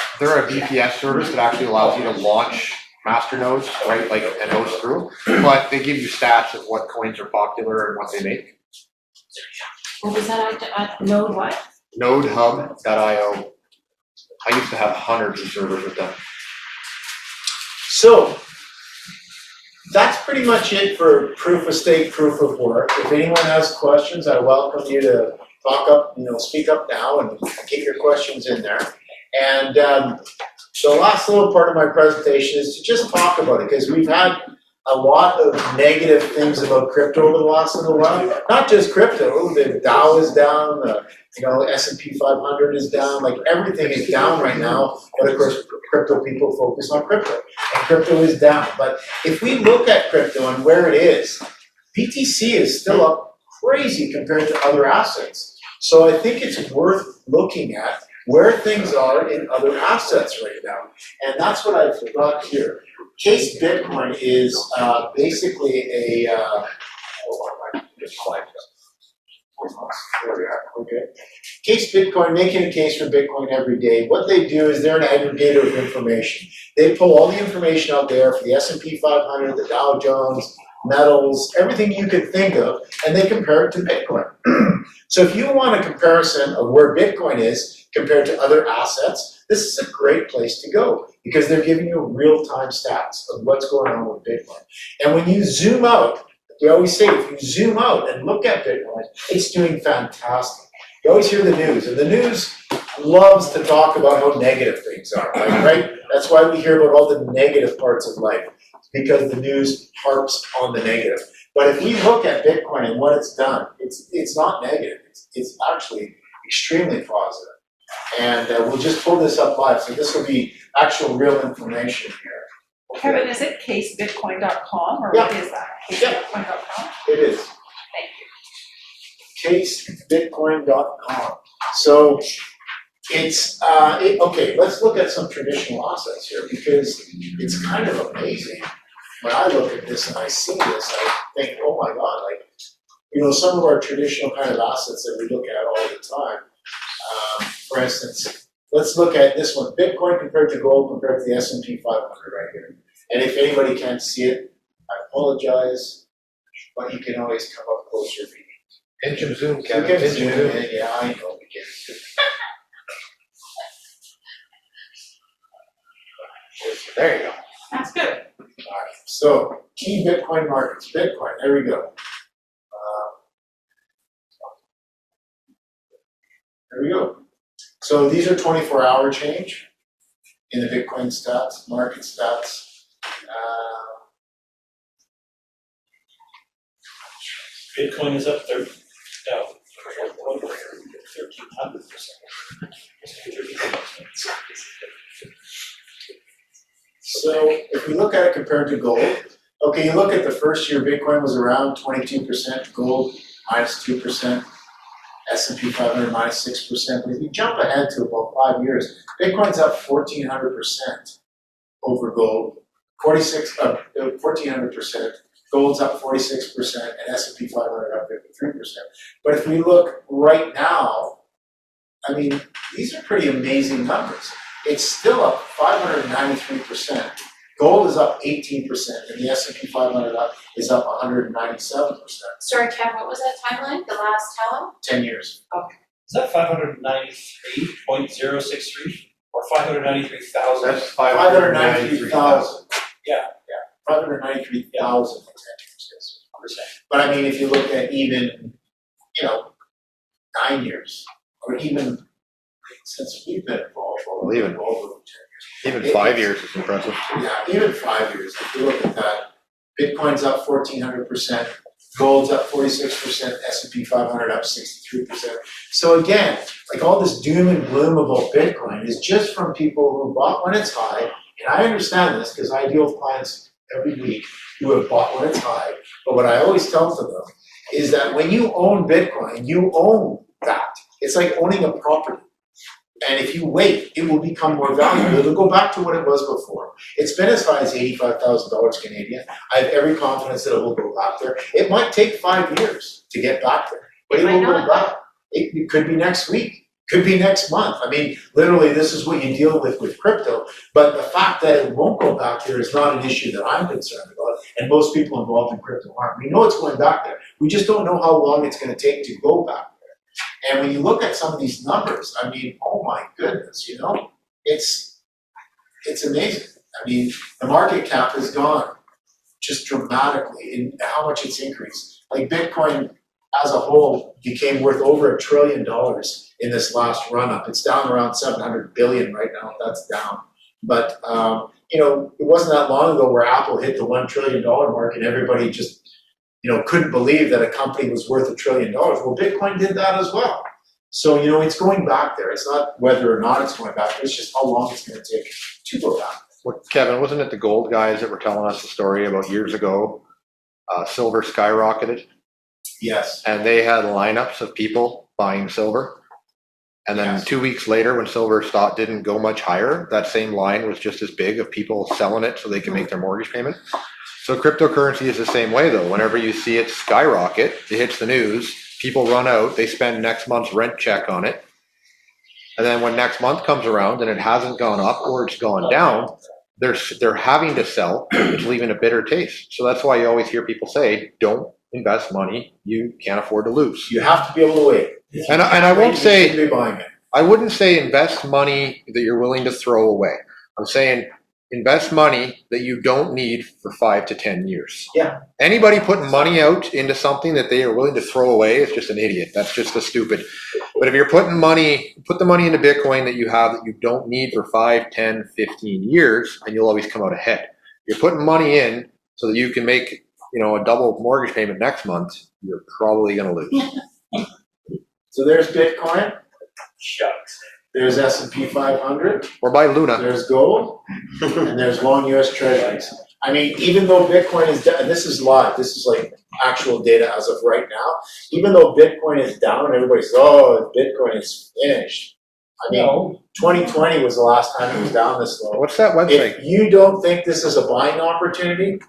VPS service that actually allows you to launch Masternodes, right, like, and those through, but they give you stats of what coins are popular and what they make. What was that, node what? Nodehub.io. I used to have hundreds of servers with them. So, that's pretty much it for proof of stake, proof of work. If anyone has questions, I welcome you to talk up, speak up now and get your questions in there. And the last little part of my presentation is to just talk about it, because we've had a lot of negative things about crypto over the last little while. Not just crypto, the Dow is down, the S&P 500 is down, like everything is down right now. But of course, crypto people focus on crypto, and crypto is down. But if we look at crypto and where it is, BTC is still up crazy compared to other assets. So I think it's worth looking at where things are in other assets right now. And that's what I've got here. Case Bitcoin is basically a, there we are, okay. Case Bitcoin, making a case for Bitcoin every day. What they do is they're an aggregator of information. They pull all the information out there for the S&P 500, the Dow Jones, metals, everything you could think of, and they compare it to Bitcoin. So if you want a comparison of where Bitcoin is compared to other assets, this is a great place to go, because they're giving you real-time stats of what's going on with Bitcoin. And when you zoom out, we always say if you zoom out and look at Bitcoin, it's doing fantastic. You always hear the news, and the news loves to talk about how negative things are, right? That's why we hear about all the negative parts of life, because the news harps on the negative. But if we look at Bitcoin and what it's done, it's not negative. It's actually extremely positive. And we'll just pull this up live. So this will be actual real information here. Kevin, is it casebitcoin.com or Yeah. what is that? Yeah. Casebitcoin.com? It is. Thank you. Casebitcoin.com. So it's, okay, let's look at some traditional assets here, because it's kind of amazing. When I look at this and I see this, I think, oh my God, like, some of our traditional kind of assets that we look at all the time. For instance, let's look at this one, Bitcoin compared to gold compared to the S&P 500 right here. And if anybody can't see it, I apologize, but you can always come up closer if you need. Pinch and zoom, You Kevin, can pinch zoom and zoom. in, yeah, I know, we can. There you go. That's good. Alright, so key Bitcoin markets, Bitcoin, there we go. There we go. So these are 24-hour change in the Bitcoin stats, market stats. Bitcoin is up 1,300%. So if we look at it compared to gold, okay, you look at the first year, Bitcoin was around 22%, gold minus 2%, S&P 500 minus 6%. But if you jump ahead to about 5 years, Bitcoin's up 1,400% over gold, 1,400%. Gold's up 46% and S&P 500 up 53%. But if we look right now, I mean, these are pretty amazing numbers. It's still up 593%. Gold is up 18% and the S&P 500 is up 197%. Sorry, Kev, what was that timeline? The last how long? 10 years. Is that 593.063 or 593,000? That's 593,000. Yeah. 593,000 in 10 years, yes. But I mean, if you look at even, 9 years, or even since we've been involved, or Well, even- involved with 10 years. Even 5 years is impressive. Yeah, even 5 years, if you look at that, Bitcoin's up 1,400%, gold's up 46%, S&P 500 up 63%. So again, like all this doom and gloom about Bitcoin is just from people who bought when it's high, and I understand this because I deal with clients every week who have bought when it's high, but what I always tell to them is that when you own Bitcoin, you own that. It's like owning a property. And if you wait, it will become more valuable. It'll go back to what it was before. It's been as high as $85,000 Canadian. I have every confidence that it will go back there. It might take 5 years to get back there, but it will go back. It could be next week, could be next month. I mean, literally, this is what you deal with crypto. But the fact that it won't go back there is not an issue that I'm concerned about. And most people involved in crypto aren't. We know it's going back there. We just don't know how long it's going to take to go back there. And when you look at some of these numbers, I mean, oh my goodness, it's amazing. I mean, the market cap has gone just dramatically in how much it's increased. Like Bitcoin as a whole became worth over $1 trillion in this last run up. It's down around 700 billion right now, that's down. But, it wasn't that long ago where Apple hit the $1 trillion mark and everybody just couldn't believe that a company was worth $1 trillion. Well, Bitcoin did that as well. So, it's going back there. It's not whether or not it's going back there, it's just how long it's going to take to go back there. What, Kevin, wasn't it the gold guys that were telling us the story about years ago? Silver skyrocketed. Yes. And they had lineups of people buying silver. And then 2 weeks later, when silver stock didn't go much higher, that same line was just as big of people selling it so they can make their mortgage payment. So cryptocurrency is the same way though. Whenever you see it skyrocket, it hits the news, people run out, they spend next month's rent check on it. And then when next month comes around and it hasn't gone up or it's gone down, they're having to sell, it's leaving a bitter taste. So that's why you always hear people say, don't invest money you can't afford to lose. You have to be able to wait. And I won't say, you should be buying it. I wouldn't say invest money that you're willing to throw away. I'm saying invest money that you don't need for 5 to 10 years. Yeah. Anybody putting money out into something that they are willing to throw away is just an idiot. That's just a stupid. But if you're putting money, put the money into Bitcoin that you have that you don't need for 5, 10, 15 years, and you'll always come out ahead. You're putting money in so that you can make, a double mortgage payment next month, you're probably going to lose. So there's Bitcoin. Shucks. There's S&P 500. Or buy Luna. There's gold. And there's long U.S. Treasuries. I mean, even though Bitcoin is down, and this is live, this is like actual data as of right now, even though Bitcoin is down and everybody says, oh, Bitcoin is finished. I mean, 2020 was the last time it was down this low. What's that website? If you don't think this is a buying opportunity,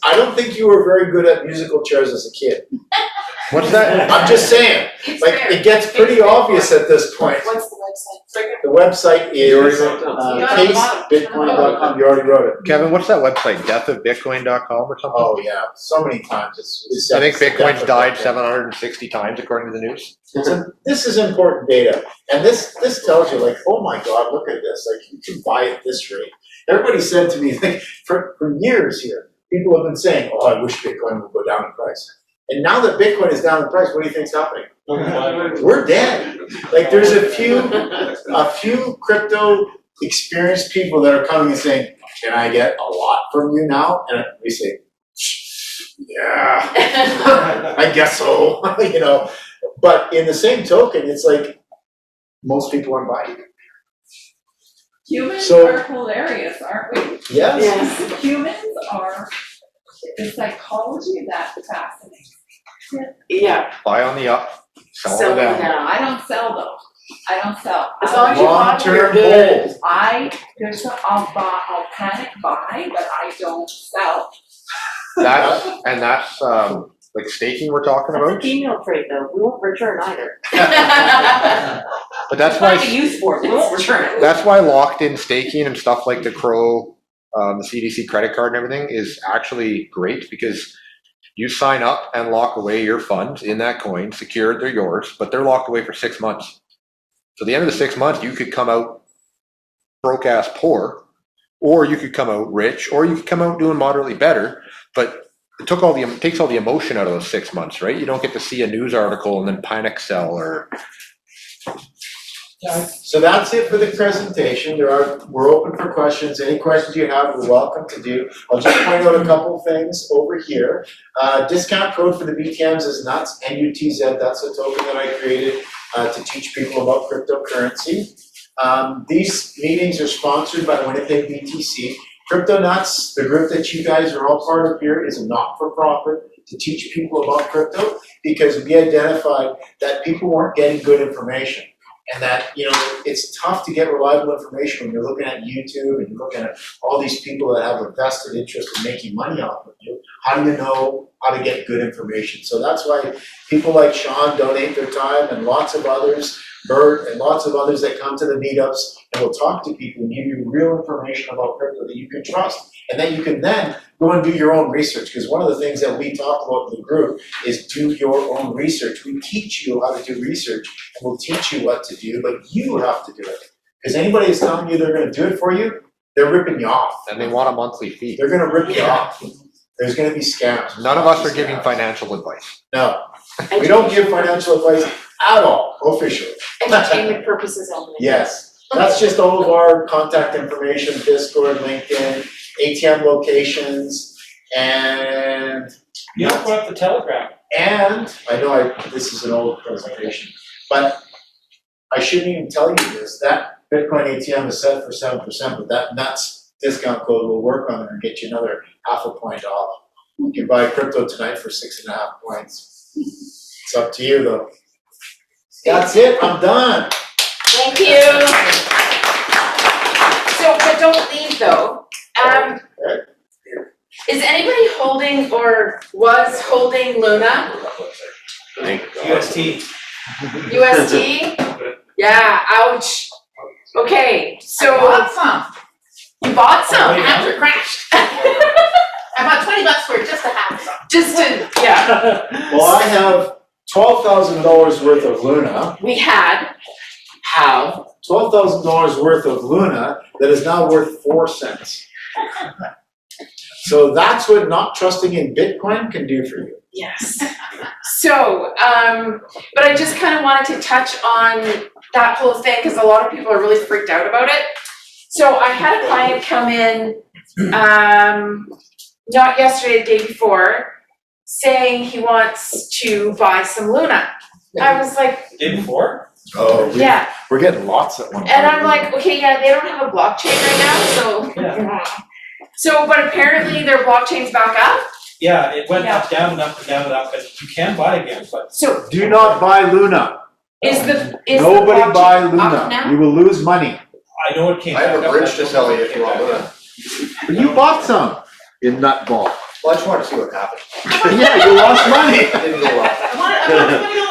I don't think you were very good at musical chairs as a kid. What's that? I'm just saying, It's like, fair. it gets pretty obvious at this point. What's the website? The website You already is, wrote it down. You got it on the bottom. casebitcoin.com, you already wrote it. Kevin, what's that website? Deathofbitcoin.com or something? Oh, yeah, so many times it's. I think it's Bitcoin's definitely died Bitcoin. 760 times according to the news. This is important data, and this tells you, like, oh my God, look at this, like, you can buy at this rate. Everybody said to me, like, for years here, people have been saying, oh, I wish Bitcoin would go down in price. And now that Bitcoin is down in price, what do you think's happening? We're dead. Like, there's a few crypto experienced people that are coming and saying, can I get a lot from you now? And we say, yeah, I guess so, you know. But in the same token, it's like, most people aren't buying. Humans So- are hilarious, aren't we? Yes. Humans are, the psychology of that fascinating. Yeah, Buy on the up, sell sell on the them down. down. I don't sell though. I don't sell. As long as you buy, you're Long-term good. hold. I'll panic buy, but I don't sell. That's like staking we're talking That's a about. female trait though, we won't return either. But that's Find a why, use for it, we won't return it. that's why locked in staking and stuff like the Crow, the CDC credit card and everything is actually great because you sign up and lock away your funds in that coin, secured, they're yours, but they're locked away for 6 months. So at the end of the 6 months, you could come out broke ass poor, or you could come out rich, or you could come out doing moderately better, but it takes all the emotion out of those 6 months, right? You don't get to see a news article and then panic sell or. So that's it for the presentation. We're open for questions. Any questions you have, we're welcome to do. I'll just point out a couple things over here. Discount code for the BTMs is NUTZ, N-U-T-Z. That's a token that I created to teach people about cryptocurrency. These meetings are sponsored by the Winnipeg BTC. CryptoNutz, the group that you guys are all part of here, is a not-for-profit to teach people about crypto because we identified that people weren't getting good information. And that, you know, it's tough to get reliable information when you're looking at YouTube and you're looking at all these people that have a vested interest in making money off of you. How do you know how to get good information? So that's why people like Sean donate their time and lots of others, Bert and lots of others that come to the meetups and will talk to people and give you real information about crypto that you can trust. And then you can then go and do your own research. Because one of the things that we talk about in the group is do your own research. We teach you how to do research and we'll teach you what to do, but you have to do it. Because anybody is telling you they're gonna do it for you, they're ripping you off. And they want a monthly fee. They're gonna rip you off. There's gonna be scams. None of us are giving financial advice. No, we don't give financial advice at all, officially. Entertainment purposes only. Yes, that's just all of our contact information, Discord, LinkedIn, ATM locations, and You don't put up the Telegram. And I know this is an old presentation, but I shouldn't even tell you this. That Bitcoin ATM is set for 7%, but that NUTZ discount code will work on it and get you another ½ point off. You can buy crypto tonight for 6.5 points. It's up to you though. That's it, I'm done. Thank you. So, but don't leave though. Is anybody holding or was holding Luna? UST. UST? Yeah, ouch. Okay, so. I bought some you bought some? after it crashed. I bought $20 for it just to have some. Just to, yeah. Well, I have $12,000 worth of Luna. We have $12,000 worth of Luna that is now worth 4 cents. So that's what not trusting in Bitcoin can do for you. Yes. So, but I just kind of wanted to touch on that whole thing because a lot of people are really freaked out about it. So I had a client come in, not yesterday, the day before, saying he wants to buy some Luna. I was like, The day before? Oh, yeah. We're getting lots at one time. And I'm like, okay, yeah, they don't have a blockchain right now, so. Yeah. So, but apparently their blockchain's back up. Yeah, it went up, down and up and down and up, and you can buy again, but So Do not buy Luna. is the Nobody blockchain buy up Luna. now? You will lose money. I know it came I back have up. a bridge to sell you if you want Came back Luna. up. But you bought some in Nutball. Well, I just wanted to see what happened. Yeah, you lost money. It didn't go well.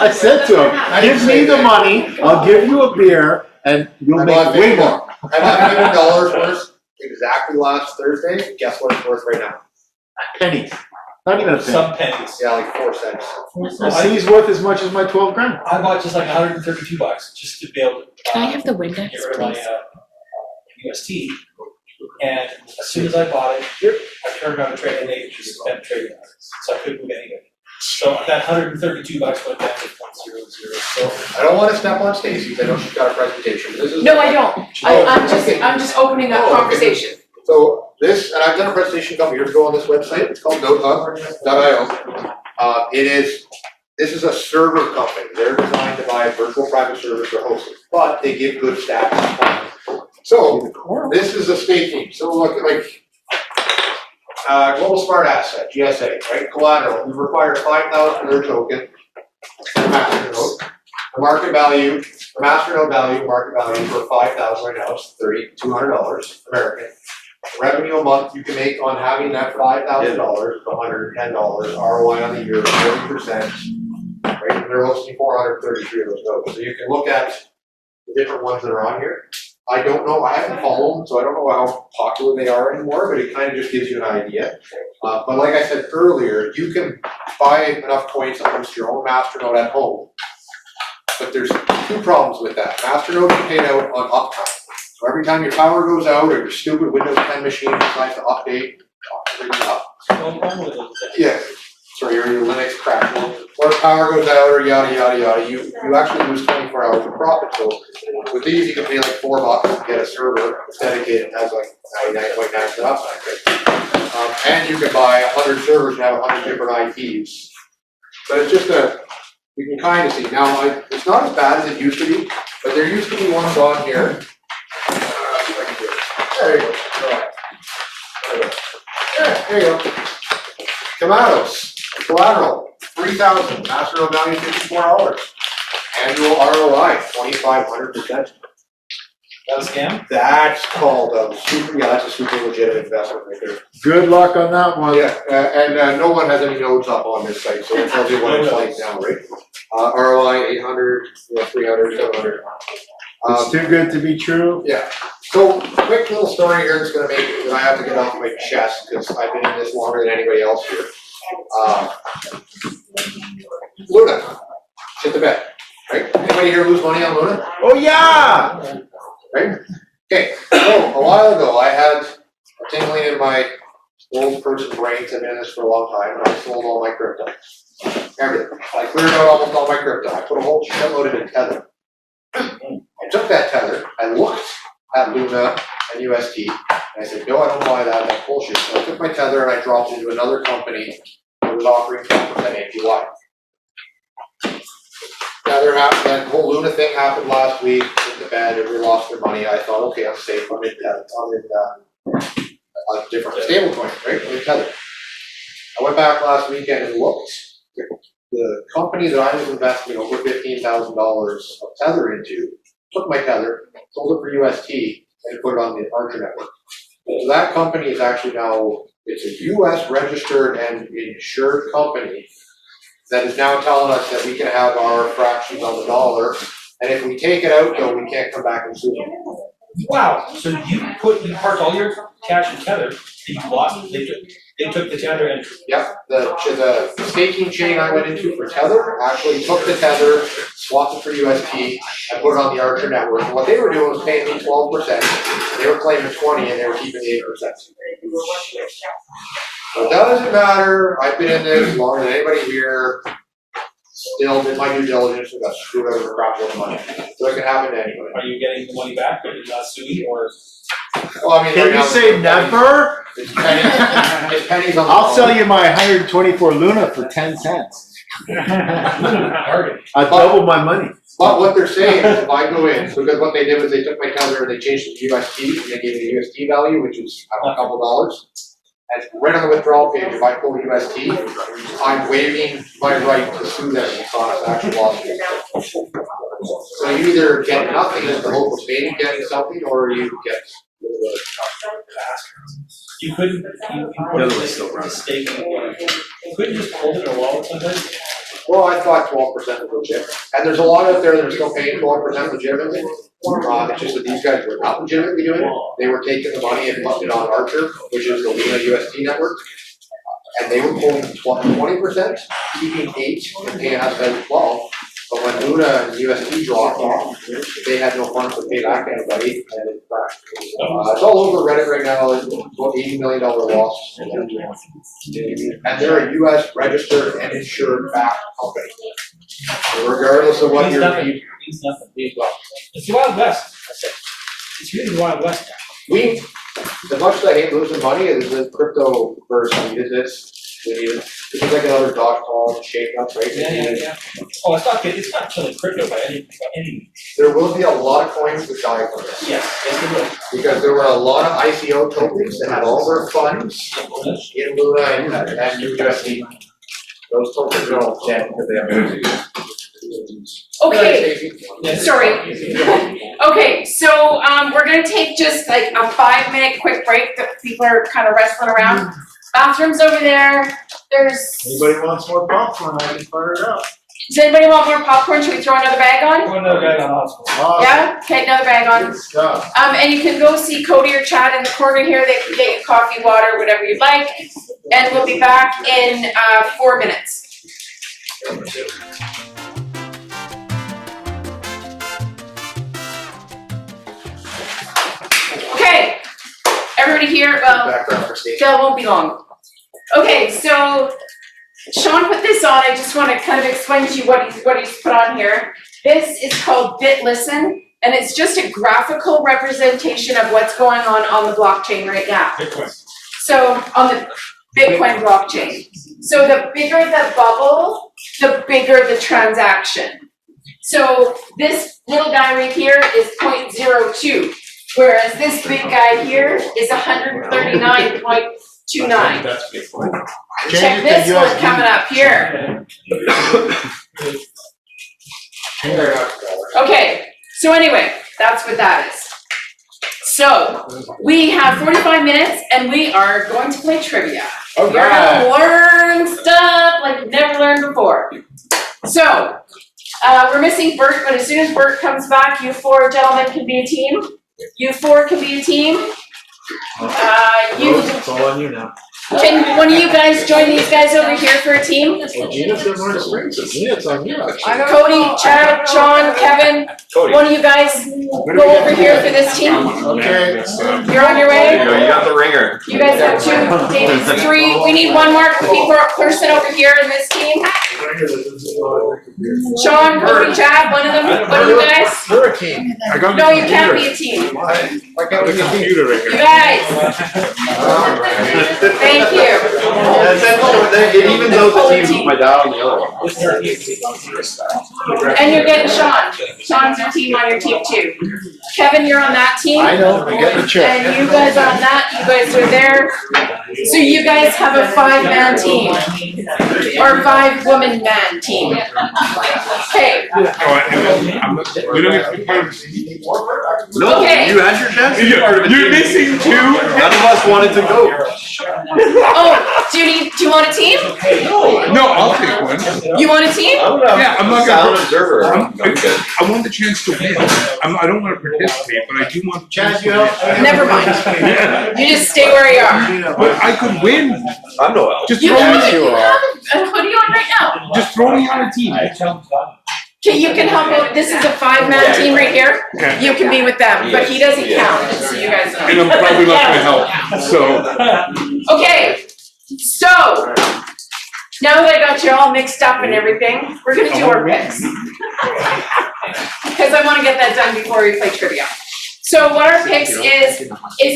I said to him, give me the money, I'll give you a beer, and you'll I make bought way $50 more. I bought $50 worth exactly last Thursday. Guess what it's worth right now? Pennies, not even a penny. Some pennies. Yeah, like 4 cents. The city's worth as much as my 12 grand. I bought just like $132 just to be able to. Can I have the Windex, get rid of my please? UST. And as soon as I bought it, I turned around and traded, and they just spent trading on it. So I couldn't move anyway. So that $132 went down to 0.00. So I don't want to step on Stacy's. I know she's got a presentation. This is. No, I don't. I'm just opening up Oh, okay. conversation. So this, and I've done a presentation a couple years ago on this website. It's called notehub.io. This is a server company. They're designed to buy virtual private servers for hosting, but they give good stats. So this is a staking. So look at like Global Smart Asset, GSA, right? Collateral. We require 5,000 for their token. Masternode. The market value, the Masternode value, market value for 5,000 right now is $3,200 American. Revenue a month you can make on having that $5,000 is $110. ROI on the year, 40%. Right, and they're hosting 433 of those nodes. So you can look at the different ones that are on here. I don't know, I haven't followed them, so I don't know how popular they are anymore, but it kind of just gives you an idea. But like I said earlier, you can buy enough coins to host your own Masternode at home. But there's 2 problems with that. Masternode is paid out on uptime. So every time your power goes out or your stupid Windows 10 machine decides to update, bring it up. no problem with it. Yeah. Sorry, your Linux crashes, or power goes out, or yada yada yada. You actually lose 24 hours of profit. So with these, you can pay like $4 to get a server that's dedicated and has like 99.9% uptime, right? And you can buy 100 servers and have 100 different IPs. But it's just you can kind of see now. It's not as bad as it used to be, but there used to be ones on here. There you go. All right. There you go. Tomatoes. Collateral, 3,000, Masternode value $54. Annual ROI, 2,500%. That a scam? That's called that's a super legitimate investment right there. Good luck on that one. Yeah, and no one has any nodes up on this site, so it tells you what it's like now, right? ROI 800, 300, 700. It's too good to be true. Yeah. So, quick little story here that's gonna make it that I have to get off my chest because I've been in this longer than anybody else here. Luna, shit the bed, right? Anybody here lose money on Luna? Oh, yeah! Right? Okay, so a while ago I had a tingling in my old person brain. I've been in this for a long time, and I sold all my crypto. Everything. I cleared out almost all my crypto. I put a whole shitload in Tether. I took that Tether, I looked at Luna and UST, and I said, no, I don't buy that, that's bullshit. So I took my Tether and I dropped it into another company that was offering 10% APY. Tether happened, that whole Luna thing happened last week, in the bed, everybody lost their money. I thought, okay, I'm safe, I'm in a different stable coin, right? I'm in Tether. I went back last weekend and looked. The company that I was investing over $15,000 of Tether into took my Tether, sold it for UST, and put it on the Archer network. So that company is actually now, it's a US registered and insured company that is now telling us that we can have our fractions on the dollar, and if we take it out, though, we can't come back and sue them. Wow, so you parked all your cash in Tether, and you lost, they took the Tether and. Yep, the staking chain I went into for Tether actually took the Tether, swapped it for UST, and put it on the Archer network. And what they were doing was paying me 12%. They were claiming 20, and they were keeping the 8%. So it doesn't matter. I've been in this longer than anybody here. Still did my due diligence and got screwed out of a crap load of money. So it can happen to anybody. Are you getting the money back, or you're not suing, or? Well, I mean, Can right you now, say never? It's pennies, it's pennies on the I'll dollar. sell you my 124 Luna for 10 cents. Bargain. I doubled my money. But what they're saying is if I go in, because what they did was they took my Tether and they changed it to UST and they gave me a UST value, which was a couple dollars. And right on the withdrawal page, if I pull UST, I'm waiving my right to sue them in a class action lawsuit. So you either get nothing as the hope of maybe getting something, or you get You couldn't, you couldn't stake it, you couldn't just hold it in a wallet somewhere? Well, I thought 12% was legit, and there's a lot out there that are still paying 12% legitimately. It's just that these guys were not legitimately doing it. They were taking the money and putting it on Archer, which is the Luna UST network. And they were pulling 20%, keeping 8 and paying us out 12. But when Luna and UST dropped off, they had no funds to pay back anybody, and it crashed. It's all over Reddit right now. It's about $80 million loss. And they're a US registered and insured backed company. So regardless of what Means your nothing. need, Means nothing. It's the Wild West, I said. It's really the Wild West now. as much as I hate losing money, as the crypto verse needed this. This is like another dot-com shake-up, right? Yeah. Oh, it's not killing crypto by any means. There will be a lot of coins that die from this. Yes, it will. Because there were a lot of ICO tokens that had all their funds in Luna and USD. Those tokens are all dead because they have. Okay, sorry. Okay, so we're gonna take just like a 5-minute quick break that people are kind of wrestling around. Bathroom's over there. There's. Anybody wants more popcorn, I can fire it up. Does anybody want more popcorn? Should we throw another bag on? Throw another bag on also. Awesome. Yeah? Okay, another bag on. Good stuff. And you can go see Cody or Chad in the corner here. They can get you coffee, water, whatever you'd like. And we'll be back in 4 minutes. Okay, everybody here, well, Background for Steve. that won't be long. Okay, so Sean put this on. I just want to kind of explain to you what he's put on here. This is called BitListen, and it's just a graphical representation of what's going on the blockchain right now. Bitcoin. So on the Bitcoin blockchain. So the bigger the bubble, the bigger the transaction. So this little guy right here is 0.02. Whereas this big guy here is 139.29. That's good. Check this one coming up here. Okay, so anyway, that's what that is. So, we have 45 minutes and we are going to play trivia. You're gonna learn stuff like you've never learned before. So, we're missing Bert, but as soon as Bert comes back, you 4 gentlemen can be a team. You 4 can be a team. It's all on you now. Can one of you guys join these guys over here for a team? Well, Gina's got more experience, so Gina, it's on you, actually. Cody, Chad, Sean, Kevin, one of you guys go over here for this team. Okay. You're on your way? You got the ringer. You guys have 2, David's 3. We need one more person over here in this team. Sean, Cody, Chad, one of them, one of you guys? You're a team. No, you can't be a team. I got the computer right You guys. Thank you. It even knows the team with my dad on the other one. And you're getting Sean. Sean's your team on your team too. Kevin, you're on that team. I know, I'm getting the check. And you guys on that, you guys are there. So you guys have a 5-man team. Or 5-woman-man team. Okay. No, Okay. you had your chance to be part of a You're team. missing 2? None of us wanted to go. Oh, do you want a team? No, I'll take one. You want a team? Yeah, I'm not Silent gonna. observer. I'm good. I want the chance to win. I don't want to participate, but I do want the chance Chad, to you win. help? Never mind. You just stay where you are. But I could win. I'm no help. Just You throw have me. a hoodie on right now. Just throw me on a team. Okay, you can help out. This is a 5-man team right here. Okay. You can be with them, but he doesn't count, just so you guys And know. I'm probably not gonna help. So Okay, so now that I got you all mixed up and everything, we're gonna do our picks. Because I wanna get that done before we play trivia. So what our picks is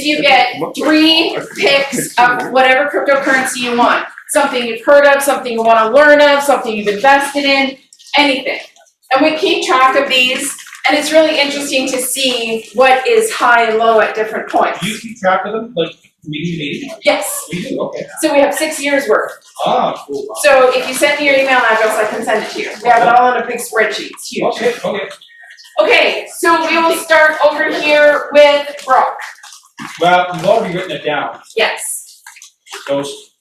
you get 3 picks of whatever cryptocurrency you want. Something you've heard of, something you wanna learn of, something you've invested in, anything. And we keep track of these, and it's really interesting to see what is high and low at different points. Do you keep track of them, like meeting to meeting? Yes, You do, okay. so we have 6 years worth. Ah, cool. So if you send me your email address, I can send it to you. We have it all on a big spreadsheet, it's huge. Okay. Okay, so we will start over here with Brock. Well, you've already written it down. Yes. Those,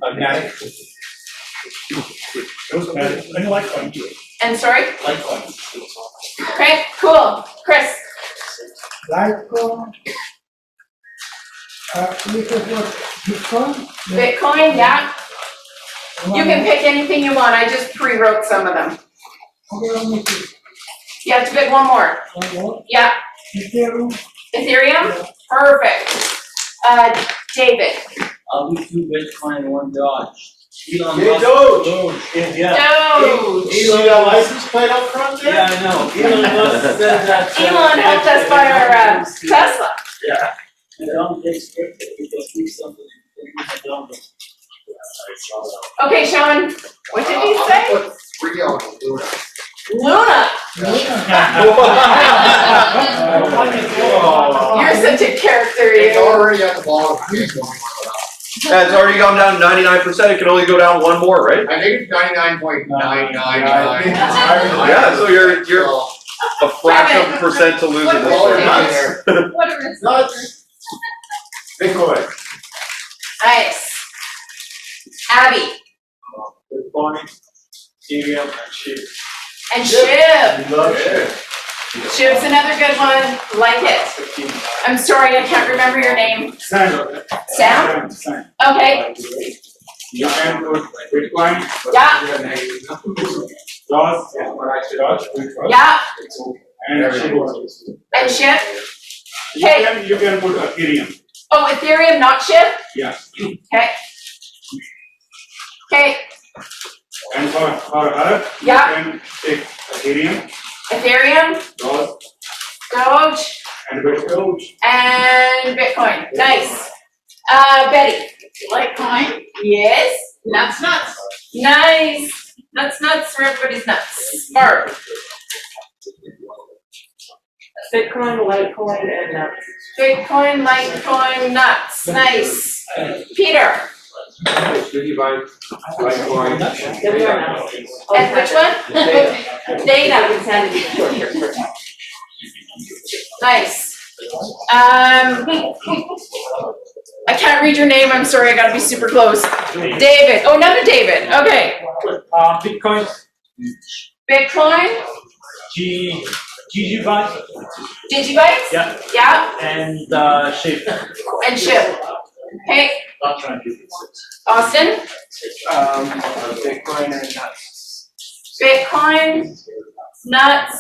Matic. Those Matic, and Litecoin too. And sorry? Litecoin. Okay, cool. Chris? Litecoin. Bitcoin? Bitcoin, yeah. You can pick anything you want. I just pre-wrote some of them. You have to pick one more. Yeah. Ethereum? Perfect. David? I'll do 2 Bitcoin and 1 Dodge. Elon Hey, Musk. Doge. Yeah. Doge. You see that license plate up front there? Yeah, I know. Elon Musk said that. Elon helped us buy our Tesla. Yeah. And don't take script because we something. Okay, Sean, what did he say? I'll put 3 on Luna. Luna. You're such a character, It's you. already at the bottom. I think Yeah, it's already gone down 99%, it can only go down one more, right? it's 99.999. Yeah, so you're a fraction of a percent to lose it this All way. nuts. What are his? Nuts. Bitcoin. Nice. Abby? Bitcoin, Ethereum, and SHIB. And Shib. Love SHIB. Shib's another good one. Like it. I'm sorry, I can't remember your name. Sam. Sam? Sam. Okay. You can put Bitcoin. Yeah. Doge, Yeah. and SHIB. And Shib? Okay. You can put Ethereum. Oh, Ethereum, not Shib? Yeah. Okay. Okay. And for her, Yeah. you can take Ethereum, Ethereum, Doge, Doge, and Bitcoin. and Bitcoin. Nice. Betty? Litecoin, Yes. nuts. Nice. Nuts for everybody's nuts. Barb? Bitcoin, Litecoin, and nuts. Bitcoin, Litecoin, nuts. Nice. Peter? Litecoin. And which one? Data. Nice. I can't read your name, I'm sorry, I gotta be super close. David, oh, another David, okay. Bitcoin, Bitcoin, Digibyte, Digibytes? Yeah. Yeah, and SHIB. and Shib. Okay, Austin? Bitcoin and nuts. Bitcoin, nuts,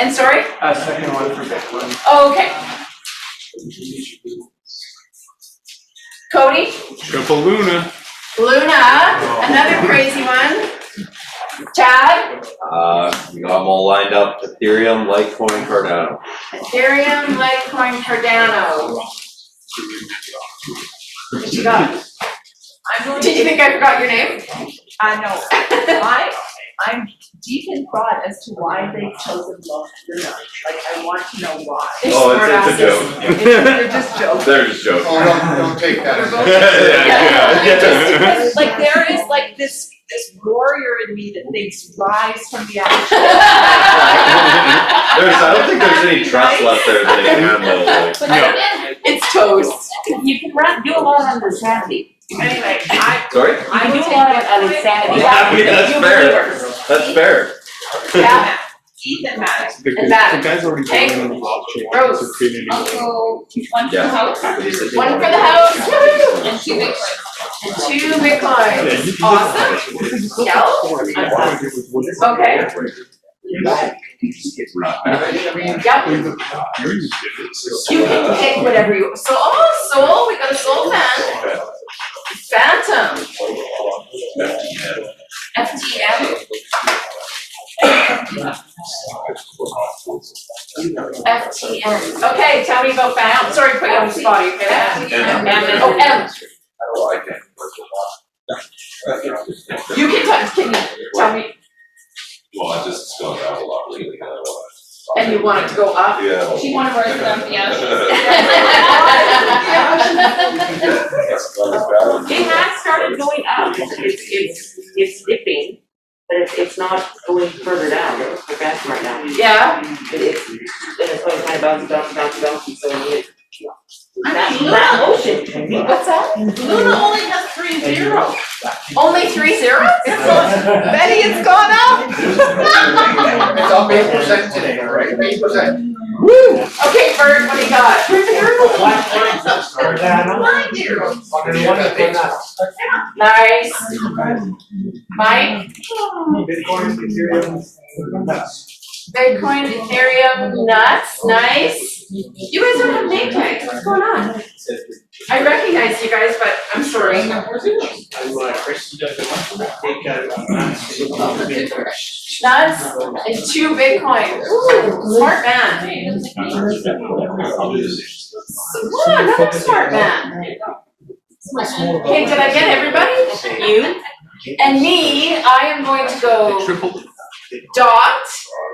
and sorry? Second one for Bitcoin. Oh, okay. Cody? Triple Luna. Luna, another crazy one. Chad? We got them all lined up, Ethereum, Litecoin, Cardano. Ethereum, Litecoin, Cardano. What you got? Did you think I forgot your name? No, I'm deep in thought as to why they've chosen Luna. Like, I want to know why. Oh, it's a joke. They're just joking. They're just joking. Oh, don't take that. Just, like, there is like this warrior in me that thinks rise from the ashes. I don't think there's any trust left there that they can handle. Like. It's toast. You can do a lot on insanity. Anyway, Sorry? You can do a lot on insanity. Yeah, I mean, that's You fair. believers. That's fair. Yeah, Ethan Maddox. and that. guy's already Okay. on the blockchain. Rose. So creating a I'll go 1 for the Yeah. house One for the house, woo! and 2 Bitcoin. And 2 Bitcoins. Awesome. Kel? Okay. Yep. You can pick whatever you, soul, we got a soul fan. Phantom. FTM. FTM. Okay, tell me about Phantom. Sorry, put you on the spot, you okay? M. Oh, M. Oh, I can't. You can tell me, Well, I just gone down a lot lately, and you want it to go up? Yeah. She wanted to them, yeah. It has started going up. It's dipping. But it's not going further down, it's progressing right now. Yeah? It's going kind of bouncy, so you need I mean, that motion. What's that? Luna only has 3 zeros. Only 3 zeros? Betty, it's gone up. It's up 8% today, all right, 8%. Okay, Bert, what do you got? Nice. Mike? Bitcoin, Ethereum, nuts. Bitcoin, Ethereum, nuts, nice. You guys don't have name tags, what's going on? I recognize you guys, but I'm sorry. Nuts and 2 Bitcoin. Ooh, smart man. Wow, another smart man. Okay, did I get everybody? You? And me, I am going to go dot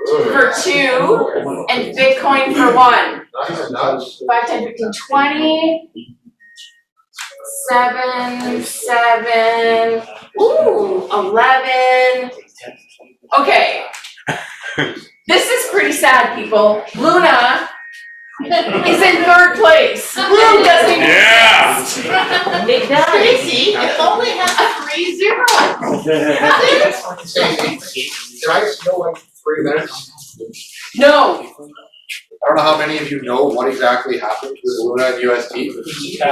for 2 and Bitcoin for 1. 5, 10, 15, 20. 7, 7. Ooh, 11. Okay. This is pretty sad, people. Luna is in 3rd place. Luna doesn't even exist. It does. Tracy, it only has 3 zeros. Stacey, can I just know like 3 minutes? No. I don't know how many of you know what exactly happened with Luna and UST.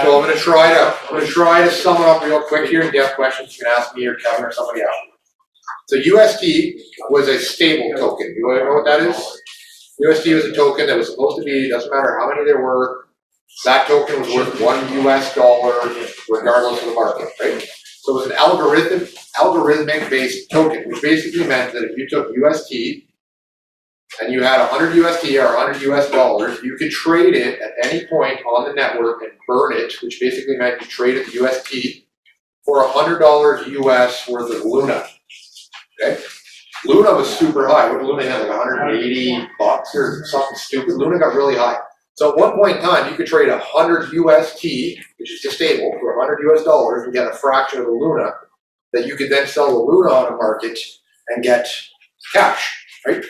So I'm gonna try to sum it up real quick here, and if you have questions, you can ask me or Kevin or somebody else. So UST was a stable token. You wanna know what that is? UST was a token that was supposed to be, doesn't matter how many there were, that token was worth $1 regardless of the market, right? So it was an algorithmic based token, which basically meant that if you took UST and you had 100 USD or 100 US dollars, you could trade it at any point on the network and burn it, which basically meant you traded the UST for $100 US worth of Luna. Okay? Luna was super high. What did Luna have, like 180 bucks or something stupid? Luna got really high. So at one point in time, you could trade 100 UST, which is just stable, for 100 US dollars and get a fraction of the Luna that you could then sell the Luna on a market and get cash, right?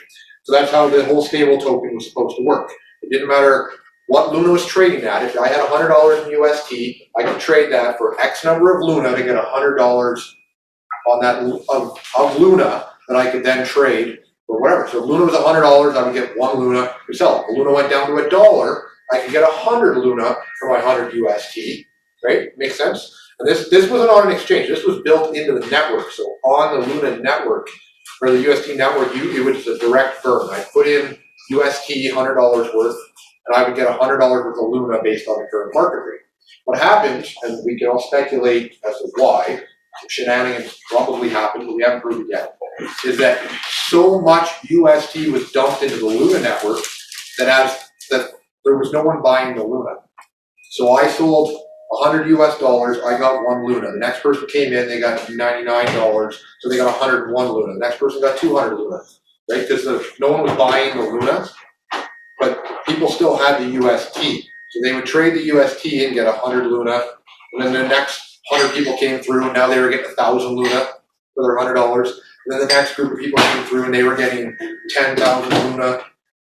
So that's how the whole stable token was supposed to work. It didn't matter what Luna was trading at. If I had $100 in UST, I could trade that for X number of Luna to get $100 on that of Luna that I could then trade for whatever. So if Luna was $100, I would get 1 Luna to sell. If Luna went down to $1, I could get 100 Luna for my 100 UST, right? Makes sense? And this wasn't on an exchange. This was built into the network. So on the Luna network, or the UST network, it was a direct burn. I put in UST $100 worth, and I would get $100 worth of Luna based on the current market rate. What happened, and we can all speculate as to why, shenanigans probably happened, but we haven't proved it yet, is that so much UST was dumped into the Luna network that there was no one buying the Luna. So I sold 100 US dollars, I got 1 Luna. The next person came in, they got $99, so they got 101 Luna. The next person got 200 Luna, right? Because no one was buying the Luna, but people still had the UST. So they would trade the UST and get 100 Luna, and then the next 100 people came through, and now they were getting 1,000 Luna for their $100. And then the next group of people came through, and they were getting 10,000 Luna.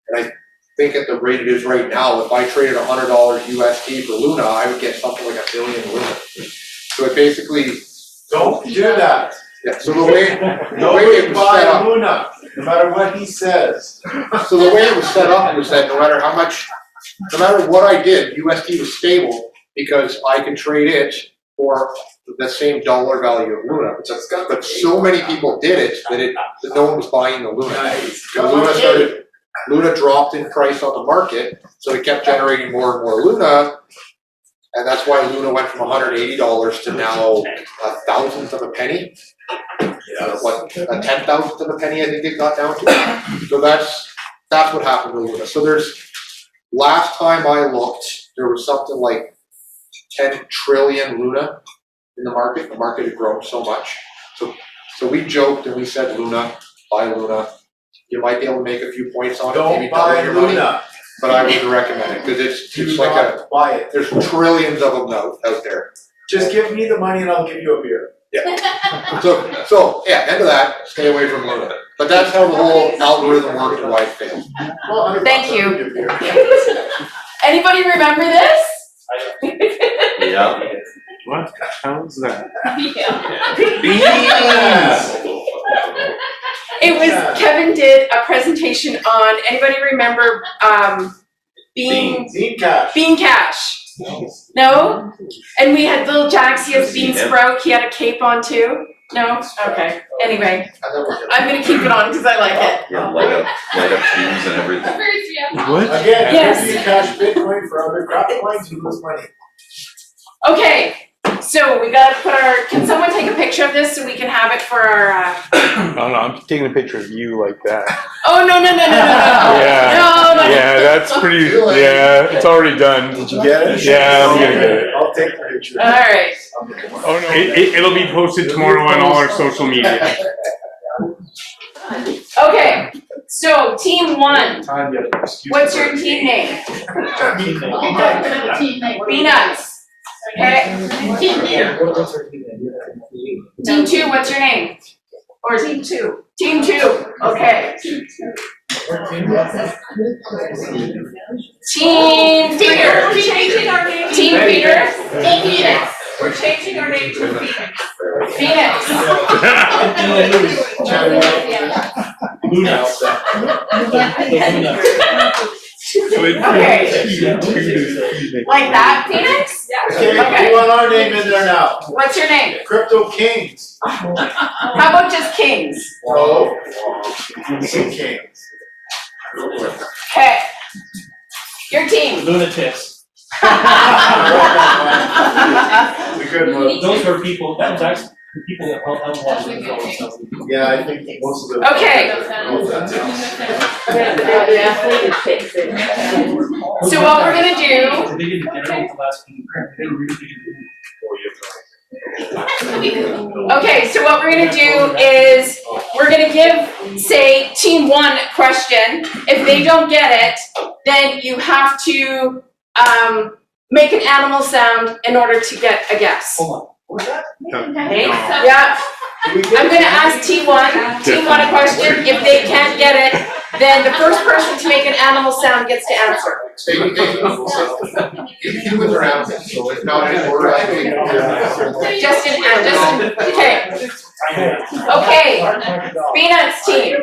And I think at the rate it is right now, if I traded $100 UST for Luna, I would get something like 1 billion Luna. So it basically, Don't do that. yeah, so the way it Nobody was set buy up, Luna, no matter what he says. so the way it was set up was that no matter what I did, UST was stable because I could trade it for the same dollar value of Luna. But so many people did it that no one was buying the Luna. Nice. And Luna dropped in price on the market, so it kept generating more and more Luna, and that's why Luna went from $180 to now a thousandth of a penny. What, a 10,000th of a penny, I think it got down to. So that's what happened with Luna. So last time I looked, there was something like 10 trillion Luna in the market. The market had grown so much. So we joked and we said Luna, buy Luna. You might be able to make a few points on it, maybe Don't buy double your money, Luna. but I wouldn't recommend it because it's Do like not buy it. there's trillions of them out there. Just give me the money and I'll give you a beer. So, yeah, end of that, stay away from Luna. But that's how the whole algorithm works and why it fails. Well, Thank $100 you. I'll give you. Anybody remember this? Yeah. What the hell is that? It was, Kevin did a presentation on, anybody remember, Bean Cash. Bean Cash? No? And we had little Jax, he has Bean Sprout, he had a cape on too? No? Okay, anyway, I'm gonna keep it on because I like it. Yeah, light up shoes and everything. What? Again, Yes. Bean Cash Bitcoin for other crap coins, you lose money. Okay, so we gotta put our, can someone take a picture of this so we can have it for our, Oh no, I'm taking a picture of you like that. oh, no. Yeah. No. Yeah, that's pretty, yeah, it's already done. Did you get it? Yeah, I'm gonna get it. I'll take the picture. All right. Oh no. It'll be posted tomorrow on all our social media. Okay, so team one, Time yet. Excuse what's me. your team name? Teammate. Peanuts. Okay. Team two, what's your name? Or team two? Team two, okay. Team Peter. We're changing our name. Team Peter. Phoenix. We're changing our name to Phoenix. Phoenix. Like that, Phoenix? Okay, we want our name in there now. What's your name? Crypto Kings. How about just Kings? No. Kings. Okay. Your team. Lunatics. We could move. Those were people, that was actually the people that helped watch the show. Yeah, I think most of the. Okay. They fix it. So what we're gonna do, They didn't get it the last meeting. They didn't really okay, so what we're gonna do is, we're gonna give, say, team one a question. If they don't get it, then you have to, make an animal sound in order to get a guess. Hold on. What was that? Yeah, I'm gonna ask Team one a question. If they can't get it, then the first person to make an animal sound gets to answer. Humans are animals, so it's not in order. Justin, okay. Okay, Peanuts team.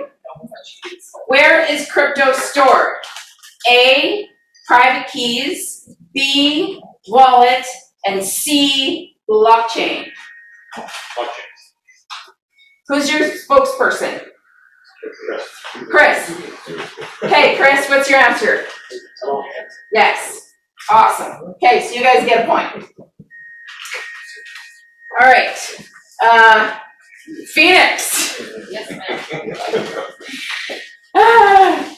Where is crypto stored? A, private keys, B, wallet, and C, blockchain. Who's your spokesperson? Chris. Okay, Chris, what's your answer? Yes. Awesome. Okay, so you guys get a point. All right. Phoenix.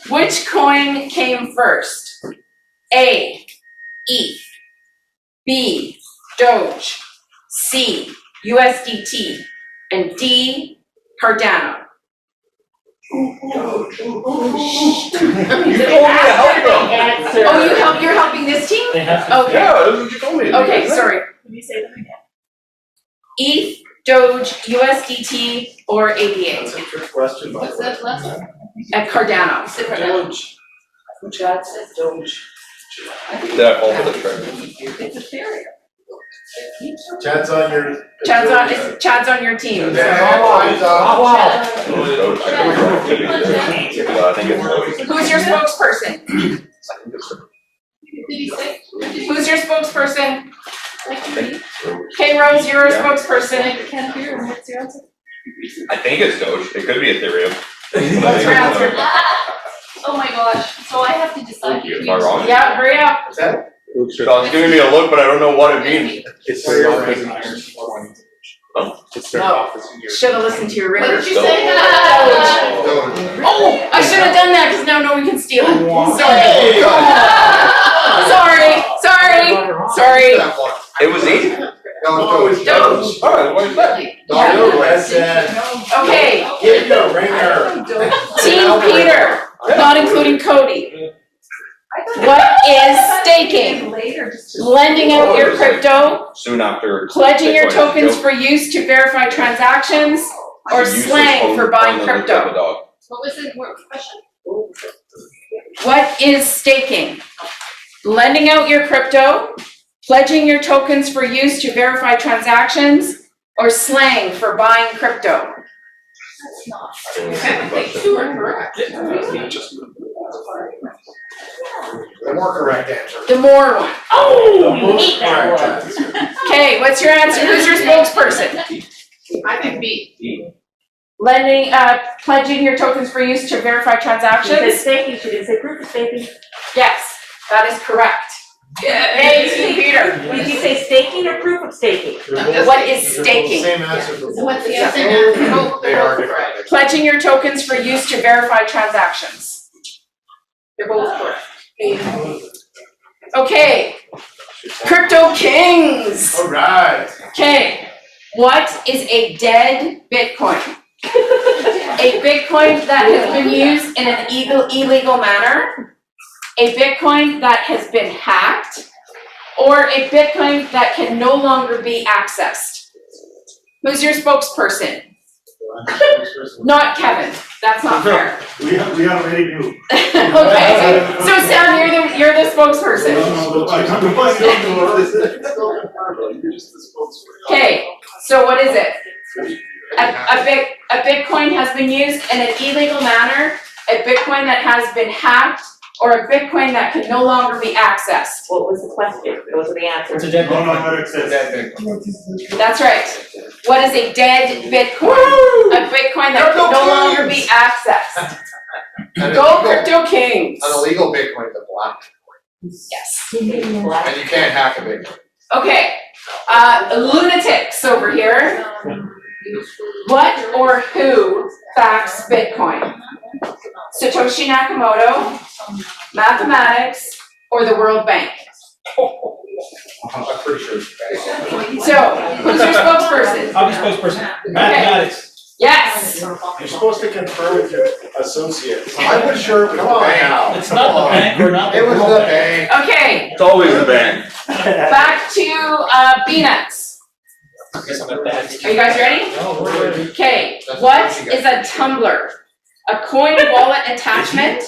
Which coin came first? A, ETH, B, Doge, C, USDT, and D, Cardano. Answer. Oh, you're helping this team? They have to. Okay. Yeah, that's what you told me. Okay, sorry. Can you say them again? ETH, Doge, USDT, or ADA That's a trick question, by What's the way. that last one? at Cardano. Doge. Chad says Doge. Did I fall for the trick? It's Ethereum. Chad's on your. Chad's on your team. I think it's Who's your spokesperson? Did he say? Who's your spokesperson? I can read. Okay, Rose, you're a spokesperson. I can't hear him. What's your answer? I think it's Doge. It could be Ethereum. What's your answer? Oh my gosh, so I have to decide between. Am I wrong? Yeah, hurry up. Is that? Sean's giving me a look, but I don't know what it means. It's their office in years. It's their No. office in years. Should have listened to your What ringer. did you say? Oh, I should have done that because now no one can steal it. Hey! Sorry. It was easy. No, it's Doge. Alright, what is that? Listen, Okay, give your ringer. Team Peter, not including Cody. What is staking? Later, just to. Lending out your crypto, Soon after. pledging your Bitcoin tokens joke. for use to verify transactions, or It's a useless slang for buying coin that looks like crypto. a dog. What was the question? What is staking? Lending out your crypto, pledging your tokens for use to verify transactions, or slang for buying crypto? That's not. Technically, two are correct. The more correct answer. The more one. The most hate that correct one. answer. Okay, what's your answer? Who's your spokesperson? I think B. Lending, pledging your tokens for use to verify She said transactions? staking, she didn't say proof of staking. Yes, that is correct. Hey, Team Peter. Did you say staking or proof of staking? What is staking? Same answer for both. What's the answer? Both They are different. correct. Pledging your tokens for use to verify transactions. They're both correct. Okay, Crypto Kings. Alright. Okay, what is a dead Bitcoin? A Bitcoin that has been used in an illegal manner, a Bitcoin that has been hacked, or a Bitcoin that can no longer be accessed. Who's your spokesperson? Not Kevin, that's not fair. We already knew. Okay, so Sam, you're the spokesperson. Okay, so what is it? A Bitcoin has been used in an illegal manner, a Bitcoin that has been hacked, or a Bitcoin that can no longer be accessed. What was the question? Those are the answers. It's a dead No, Bitcoin. no, it says. That's right. What is a dead Bitcoin? A Bitcoin that can no longer be accessed. Go Crypto Kings. An illegal Bitcoin is a black Yes. Bitcoin, and you can't hack a Bitcoin. Okay, lunatics over here. What or who backs Bitcoin? Satoshi Nakamoto, mathematics, or the World Bank? I'm pretty sure it's bad. So, who's your spokesperson? I'm the spokesperson. Mathematics. Yes. You're supposed to confer with your associates. I was sure it was the Come on bank. now. It's not the bank or not the It was World the Bank. bank. Okay, It's always a bank. back to peanuts. I guess I'm a bad. Are you guys ready? No, we're ready. Okay, what is a tumbler? A coin wallet attachment,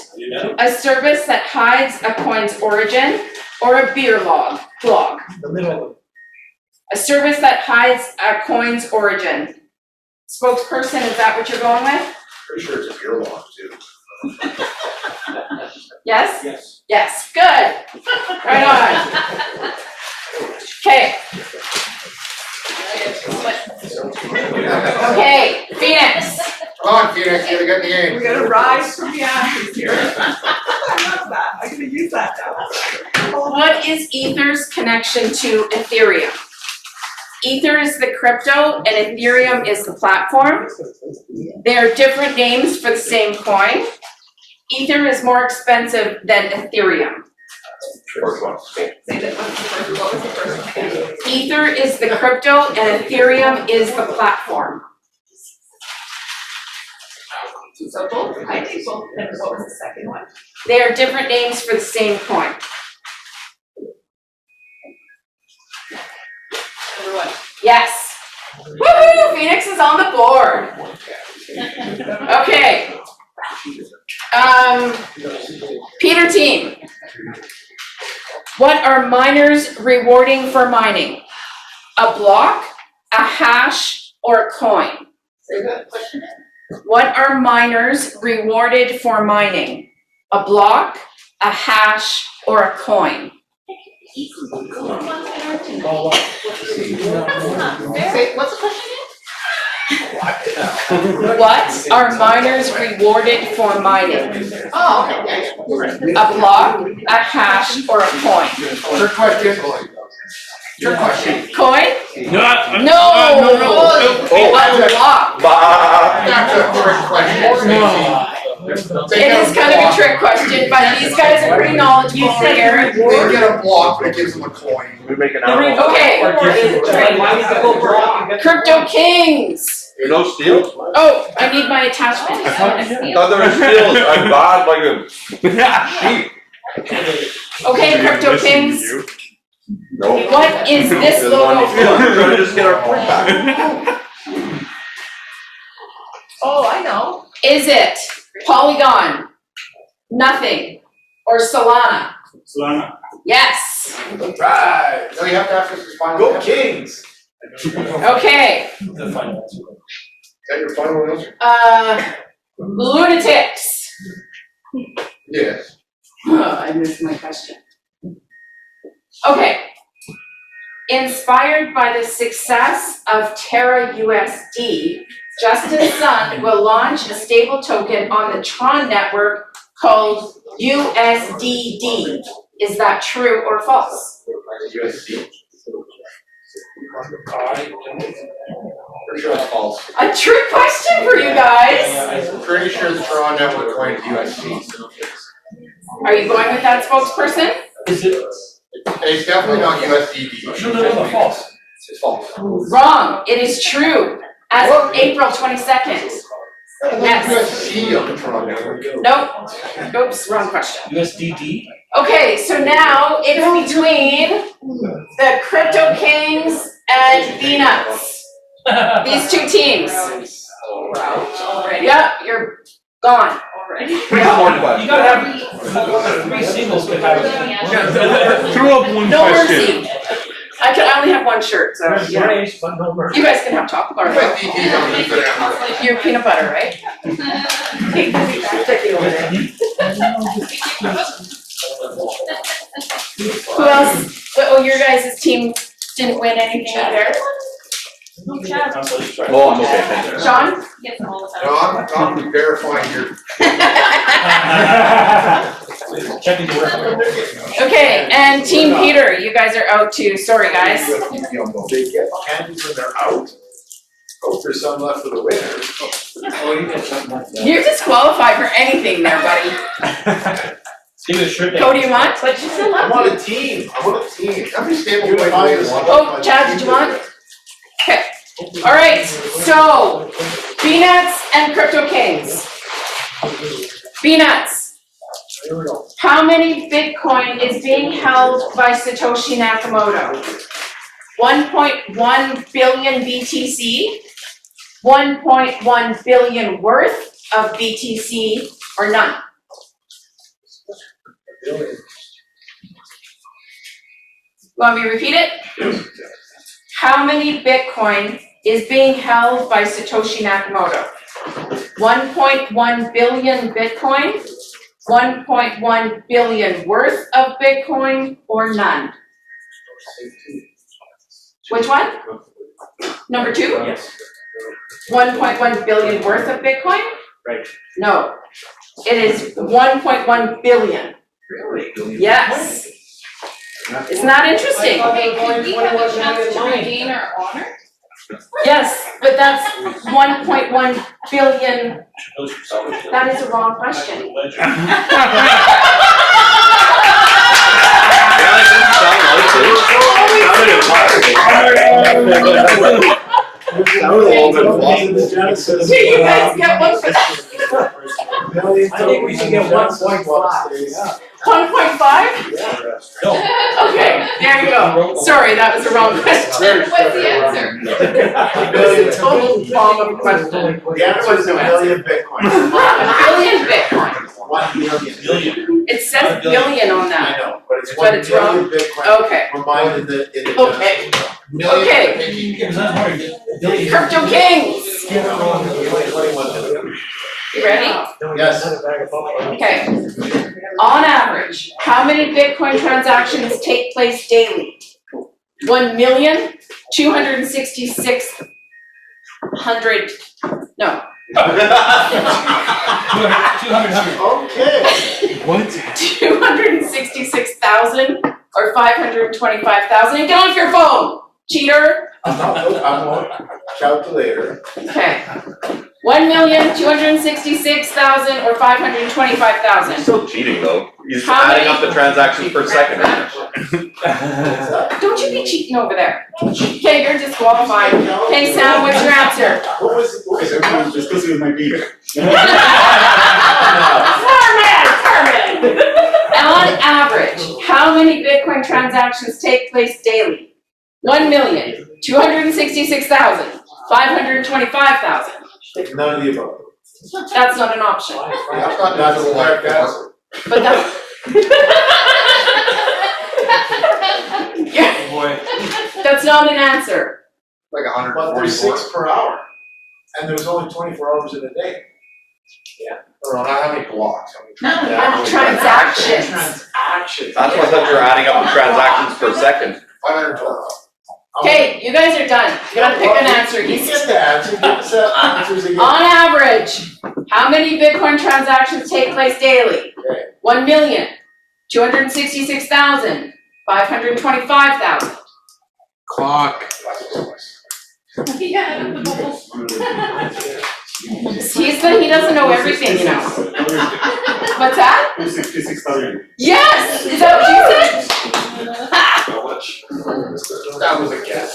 a service that hides a coin's origin, or a beer blog? The middle. A service that hides a coin's origin. Spokesperson, is that what you're going with? Pretty sure it's a beer log too. Yes? Yes. Yes, good. Right on. Okay. Okay, Phoenix. Come on, Phoenix, you gotta get in the game. We're gonna rise from the ashes here. I love that, I'm gonna use that now. What is Ether's connection to Ethereum? Ether is the crypto and Ethereum is the platform. They are different names for the same coin. Ether is more expensive than Ethereum. First one. Say that, what was the first one? Ether is the crypto and Ethereum is the platform. So both, I think both, and what was the second one? They are different names for the same coin. Number one. Yes. Woohoo! Phoenix is on the board. Okay. Peter team. What are miners rewarding for mining? A block, a hash, or a coin? Say that question. What are miners rewarded for mining? A block, a hash, or a coin? Say, what's the question What are miners rewarded for mining? again? Oh, okay, A block, a hash, or a coin? Trick question. Trick question. Coin? No. No. A block. That's a trick question. It is kind of a trick question, but these guys are pretty knowledgeable over here. They get a block, but it gives them a coin. We make an animal. Okay, Crypto Kings. You know steel? Oh, I need my attachment. I thought there was steel. I'm bad like a sheep. Okay, Crypto Kings, Nope. what is this Doesn't logo want to do it. for? We're trying to just get our point back. Oh, I know. Is it Polygon, Nothing, or Solana? Solana. Yes. Right. No, you have to ask us your final Go answer. Kings. Okay, The final answer. Is that your final answer? lunatics. Yes. I missed my question. Okay. Inspired by the success of Terra USD, Justice Sun will launch a stable token on the Tron network called USDD. Is that true or false? USD. Pretty sure that's false. A trick question for you guys. I'm pretty sure the Tron network coin is USD. Are you going with that spokesperson? Is it? It's definitely not USDD. No, false. It's false. Wrong. It is true. As of April 22nd. Yes. USD on the Tron network. Nope. Oops, wrong question. USDD? Okay, so now it's between the Crypto Kings and Peanuts. These two teams. Yep, you're gone. Three more questions. You gotta have three singles could have. Throw up one No question. mercy. I only have one shirt, so you know. You guys can have chocolate bar. USDD on the internet. You're peanut butter, right? Take it over there. Who else? Oh, your guys' team didn't win anything either. Oh, I'm okay, thank you. Sean? No, I'm verifying your. Checking the work. Okay, and Team Peter, you guys are out too. Sorry, guys. They get candies when they're out. Hope there's some left for the winner. You're disqualified for anything there, buddy. Give it a shirt. Cody, you want? But you still I love want a team. I want a team. Every stable You coin buy is this one. Oh, Chad, did you want? Okay. All right, so Peanuts and Crypto Kings. Peanuts. How many Bitcoin is being held by Satoshi Nakamoto? 1.1 billion BTC, 1.1 billion worth of BTC, or none? Want me to repeat it? How many Bitcoin is being held by Satoshi Nakamoto? 1.1 billion Bitcoin, 1.1 billion worth of Bitcoin, or none? Which one? Number two? Yes. 1.1 billion worth of Bitcoin? Right. No. It is 1.1 billion. Really? Yes. Isn't that interesting? Okay, can we have a chance to regain our honor? Yes, but that's 1.1 billion. That is a wrong question. See, you guys get one for that. I think we should get 1.5. 1.5? No. Okay, there you go. Sorry, that was the wrong question. What's the answer? Total bomb of a question. The answer was a million Bitcoin. A billion Bitcoin. 1 million. It says billion on I that. know, but it's But 1 it's wrong? million Bitcoin. Okay. Combined in the. Okay. Okay. Crypto Kings. You ready? Yes. Okay. On average, how many Bitcoin transactions take place daily? 1,266,000. No. 200. Okay. What? 266,000 or 525,000. And get off your phone, cheater. I'm on calculator. Okay. 1,266,000 or 525,000. Still cheating though. He's How adding many- up the transactions per second. Don't you be cheating over there. Okay, you're disqualified. Okay, Sam, what's your answer? What was it? Just because it was my beat. Carmen! On many Bitcoin transactions take place daily? 1,266,525,000. None of the above. That's not an option, That's not That's the natural correct life. answer. but that's. Yeah, Boy. that's not an answer. Like But there's 144. 6 per hour, and there's only 24 hours in a day. Or not how many blocks? How many- Transactions. Transactions. That's why I thought you were adding up the transactions per second. 512. Okay, you guys are done. You gotta pick an answer. You get the answer, give us answers again. On average, how many Bitcoin transactions take place daily? Okay. 1,266,525,000. Clock. Yeah, the bubbles. He doesn't know everything, you know. What's that? 266,000. Yes! Is that what you said? How much? That was a guess.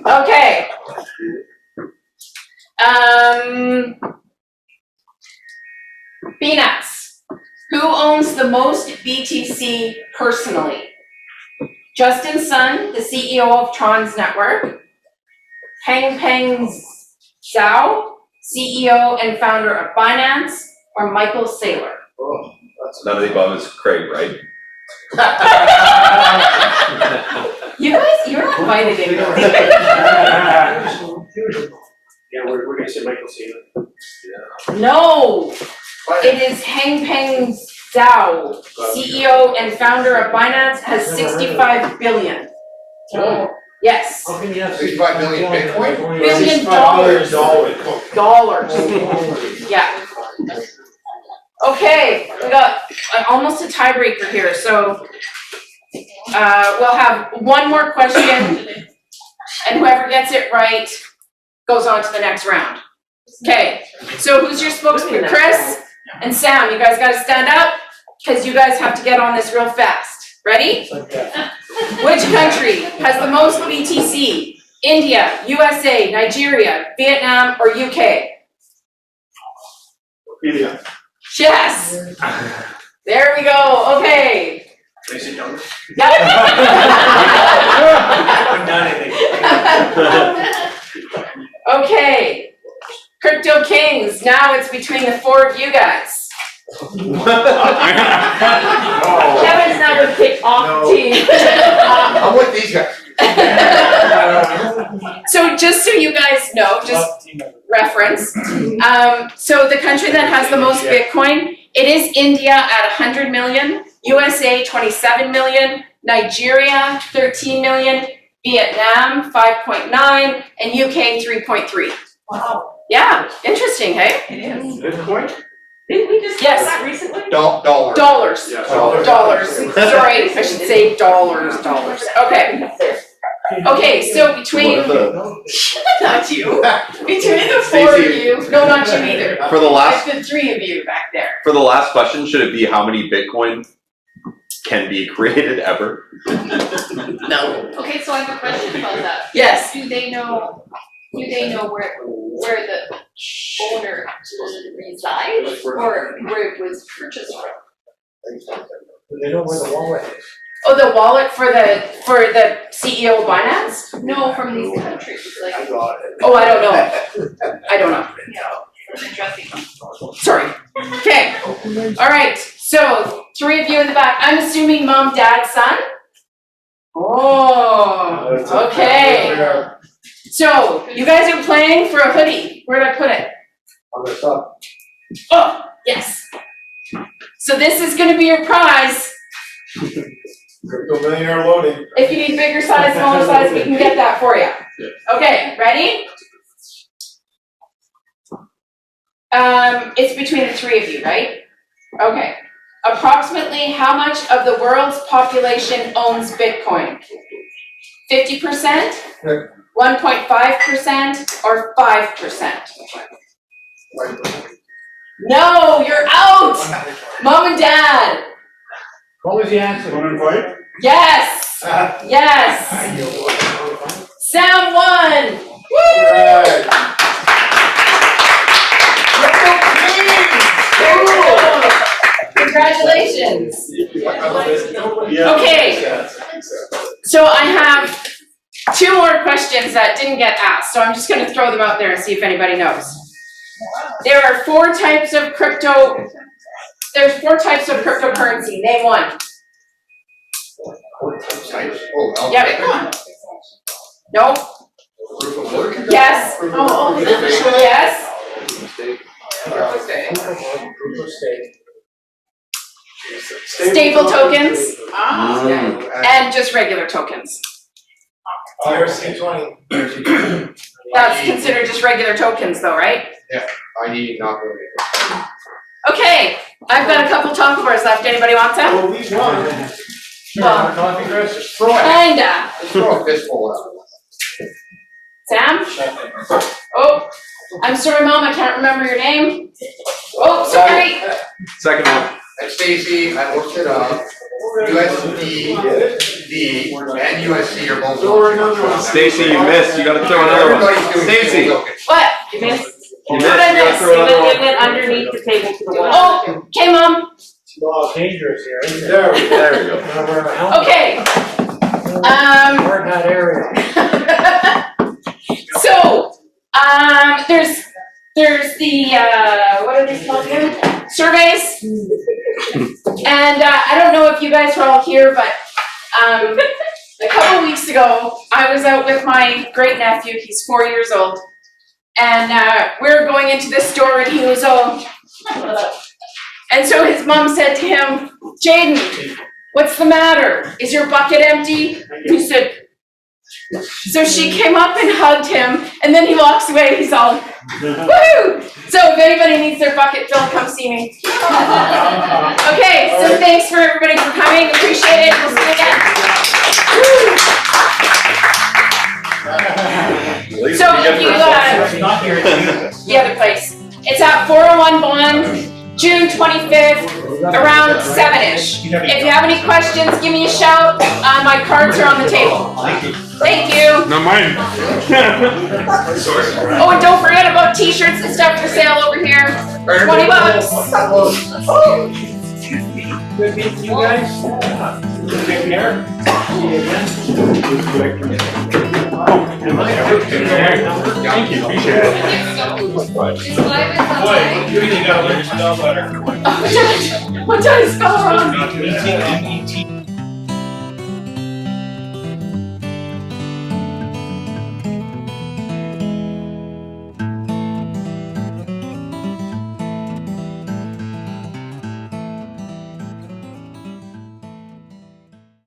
Okay. Peanuts. Who owns the most BTC personally? Justin Sun, the CEO of Tron's network. Peng Zhao, CEO and founder of Binance, or Michael Saylor? Oh, that's None of the above is Craig, right? You guys, you're not invited in. Yeah, we're gonna say Michael Saylor. No, it is Peng Zhao, CEO and founder of Binance, has 65 billion. Yes, How can you have 65 million Bitcoin? billion dollars. Yeah. Okay, we got almost a tiebreaker here, so we'll have one more question, and whoever gets it right goes on to the next round. Okay, so who's your spokesman? Chris and Sam, you guys gotta stand up, because you guys have to get on this real fast. Ready? Which country has the most BTC? India, USA, Nigeria, Vietnam, or UK? India. Yes! There we go, okay. Can I sit down? Yep. I'm done, I think. Okay, Crypto Kings, now it's between the 4 of you guys. Kevin's now been picked off the team. I'm with these guys. So just so you guys know, just reference, so the country that has the most Bitcoin, it is India at 100 million, USA 27 million, Nigeria 13 million, Vietnam 5.9, and UK 3.3. Wow, Yeah, interesting, hey? it is. Bitcoin? Didn't we just do Yes. that recently? Dollars. Dollars. Yeah. Dollars. Sorry, I should say dollars. Okay. Okay, so between, not you, between the 4 of you, no, not you either. For the last, Like the 3 of you back there. for the last question, should it be how many Bitcoin can be created ever? No. Okay, so I have a question about that. Yes. Do they know where the owner resides or where it was purchased from? They know where the wallet is. Oh, the wallet for the CEO of Binance? No, from these countries, like, Oh, I don't know. I don't know. interesting. Sorry. Okay. All right. So 3 of you in the back. I'm assuming mom, dad, son. Oh. Okay. So you guys are playing for a hoodie. Where did I put it? On the top. Oh, yes. So this is going to be your prize. Crypto millionaire loading. If you need bigger size, smaller size, we can get that for you. Okay, ready? It's between the 3 of you, right? Okay. Approximately how much of the world's population owns Bitcoin? 50%, 1.5%, or 5%? No, you're out! Mom and dad. What was the answer? 1.5? Yes! Yes! Sam won! Alright. There you go. Congratulations. Okay. So I have 2 more questions that didn't get asked, so I'm just gonna throw them out there and see if anybody knows. There are 4 types of there's 4 types of cryptocurrency, name one. Yep. Nope. Yes. Yes. Stable tokens. And just regular tokens. ERC-20. That's considered just regular tokens though, right? Yeah, ID not really. Okay, I've got a couple taco bars left. Anybody want some? Well, we won. Well, Coffee, Chris? kinda. Just throw a fistful out. Sam? Oh, I'm sorry, Mom, I can't remember your name. Oh, sorry. Second one. And Stacy, I looked it up. USD, and USC are both. Stacy, you missed. You gotta throw another one. Everybody's doing Stacy. single token. What? You missed. You What missed. did I You gotta miss? throw another one. Give it underneath the table to the wall. Oh, okay, Mom. Well, it's dangerous here, isn't it? There we go. There we go. Gotta wear a helmet. Okay. We're in that area. So, there's the, what are these called again? Surveys. And, I don't know if you guys were all here, but, a couple weeks ago, I was out with my great nephew, he's 4 years old. And, we were going into this store and he was all, and so his mom said to him, Jaden, what's the matter? Is your bucket empty? He said, so she came up and hugged him, and then he walks away, he's all, woohoo! So if anybody needs their bucket filled, come see me. Okay, so thanks for everybody for coming, appreciate it, we'll see you again. So if you, the other place, it's at 401 Bond, June 25th, around 7-ish. If you have any questions, give me a shout. My cards are on the table. Thank you. Not mine. Oh, and don't forget about t-shirts and stuff for sale over here. $20. Good meeting you guys. Take care. See you again. Thank you, appreciate it. Boy, you really gotta learn to spell better. What did I spell wrong? ET.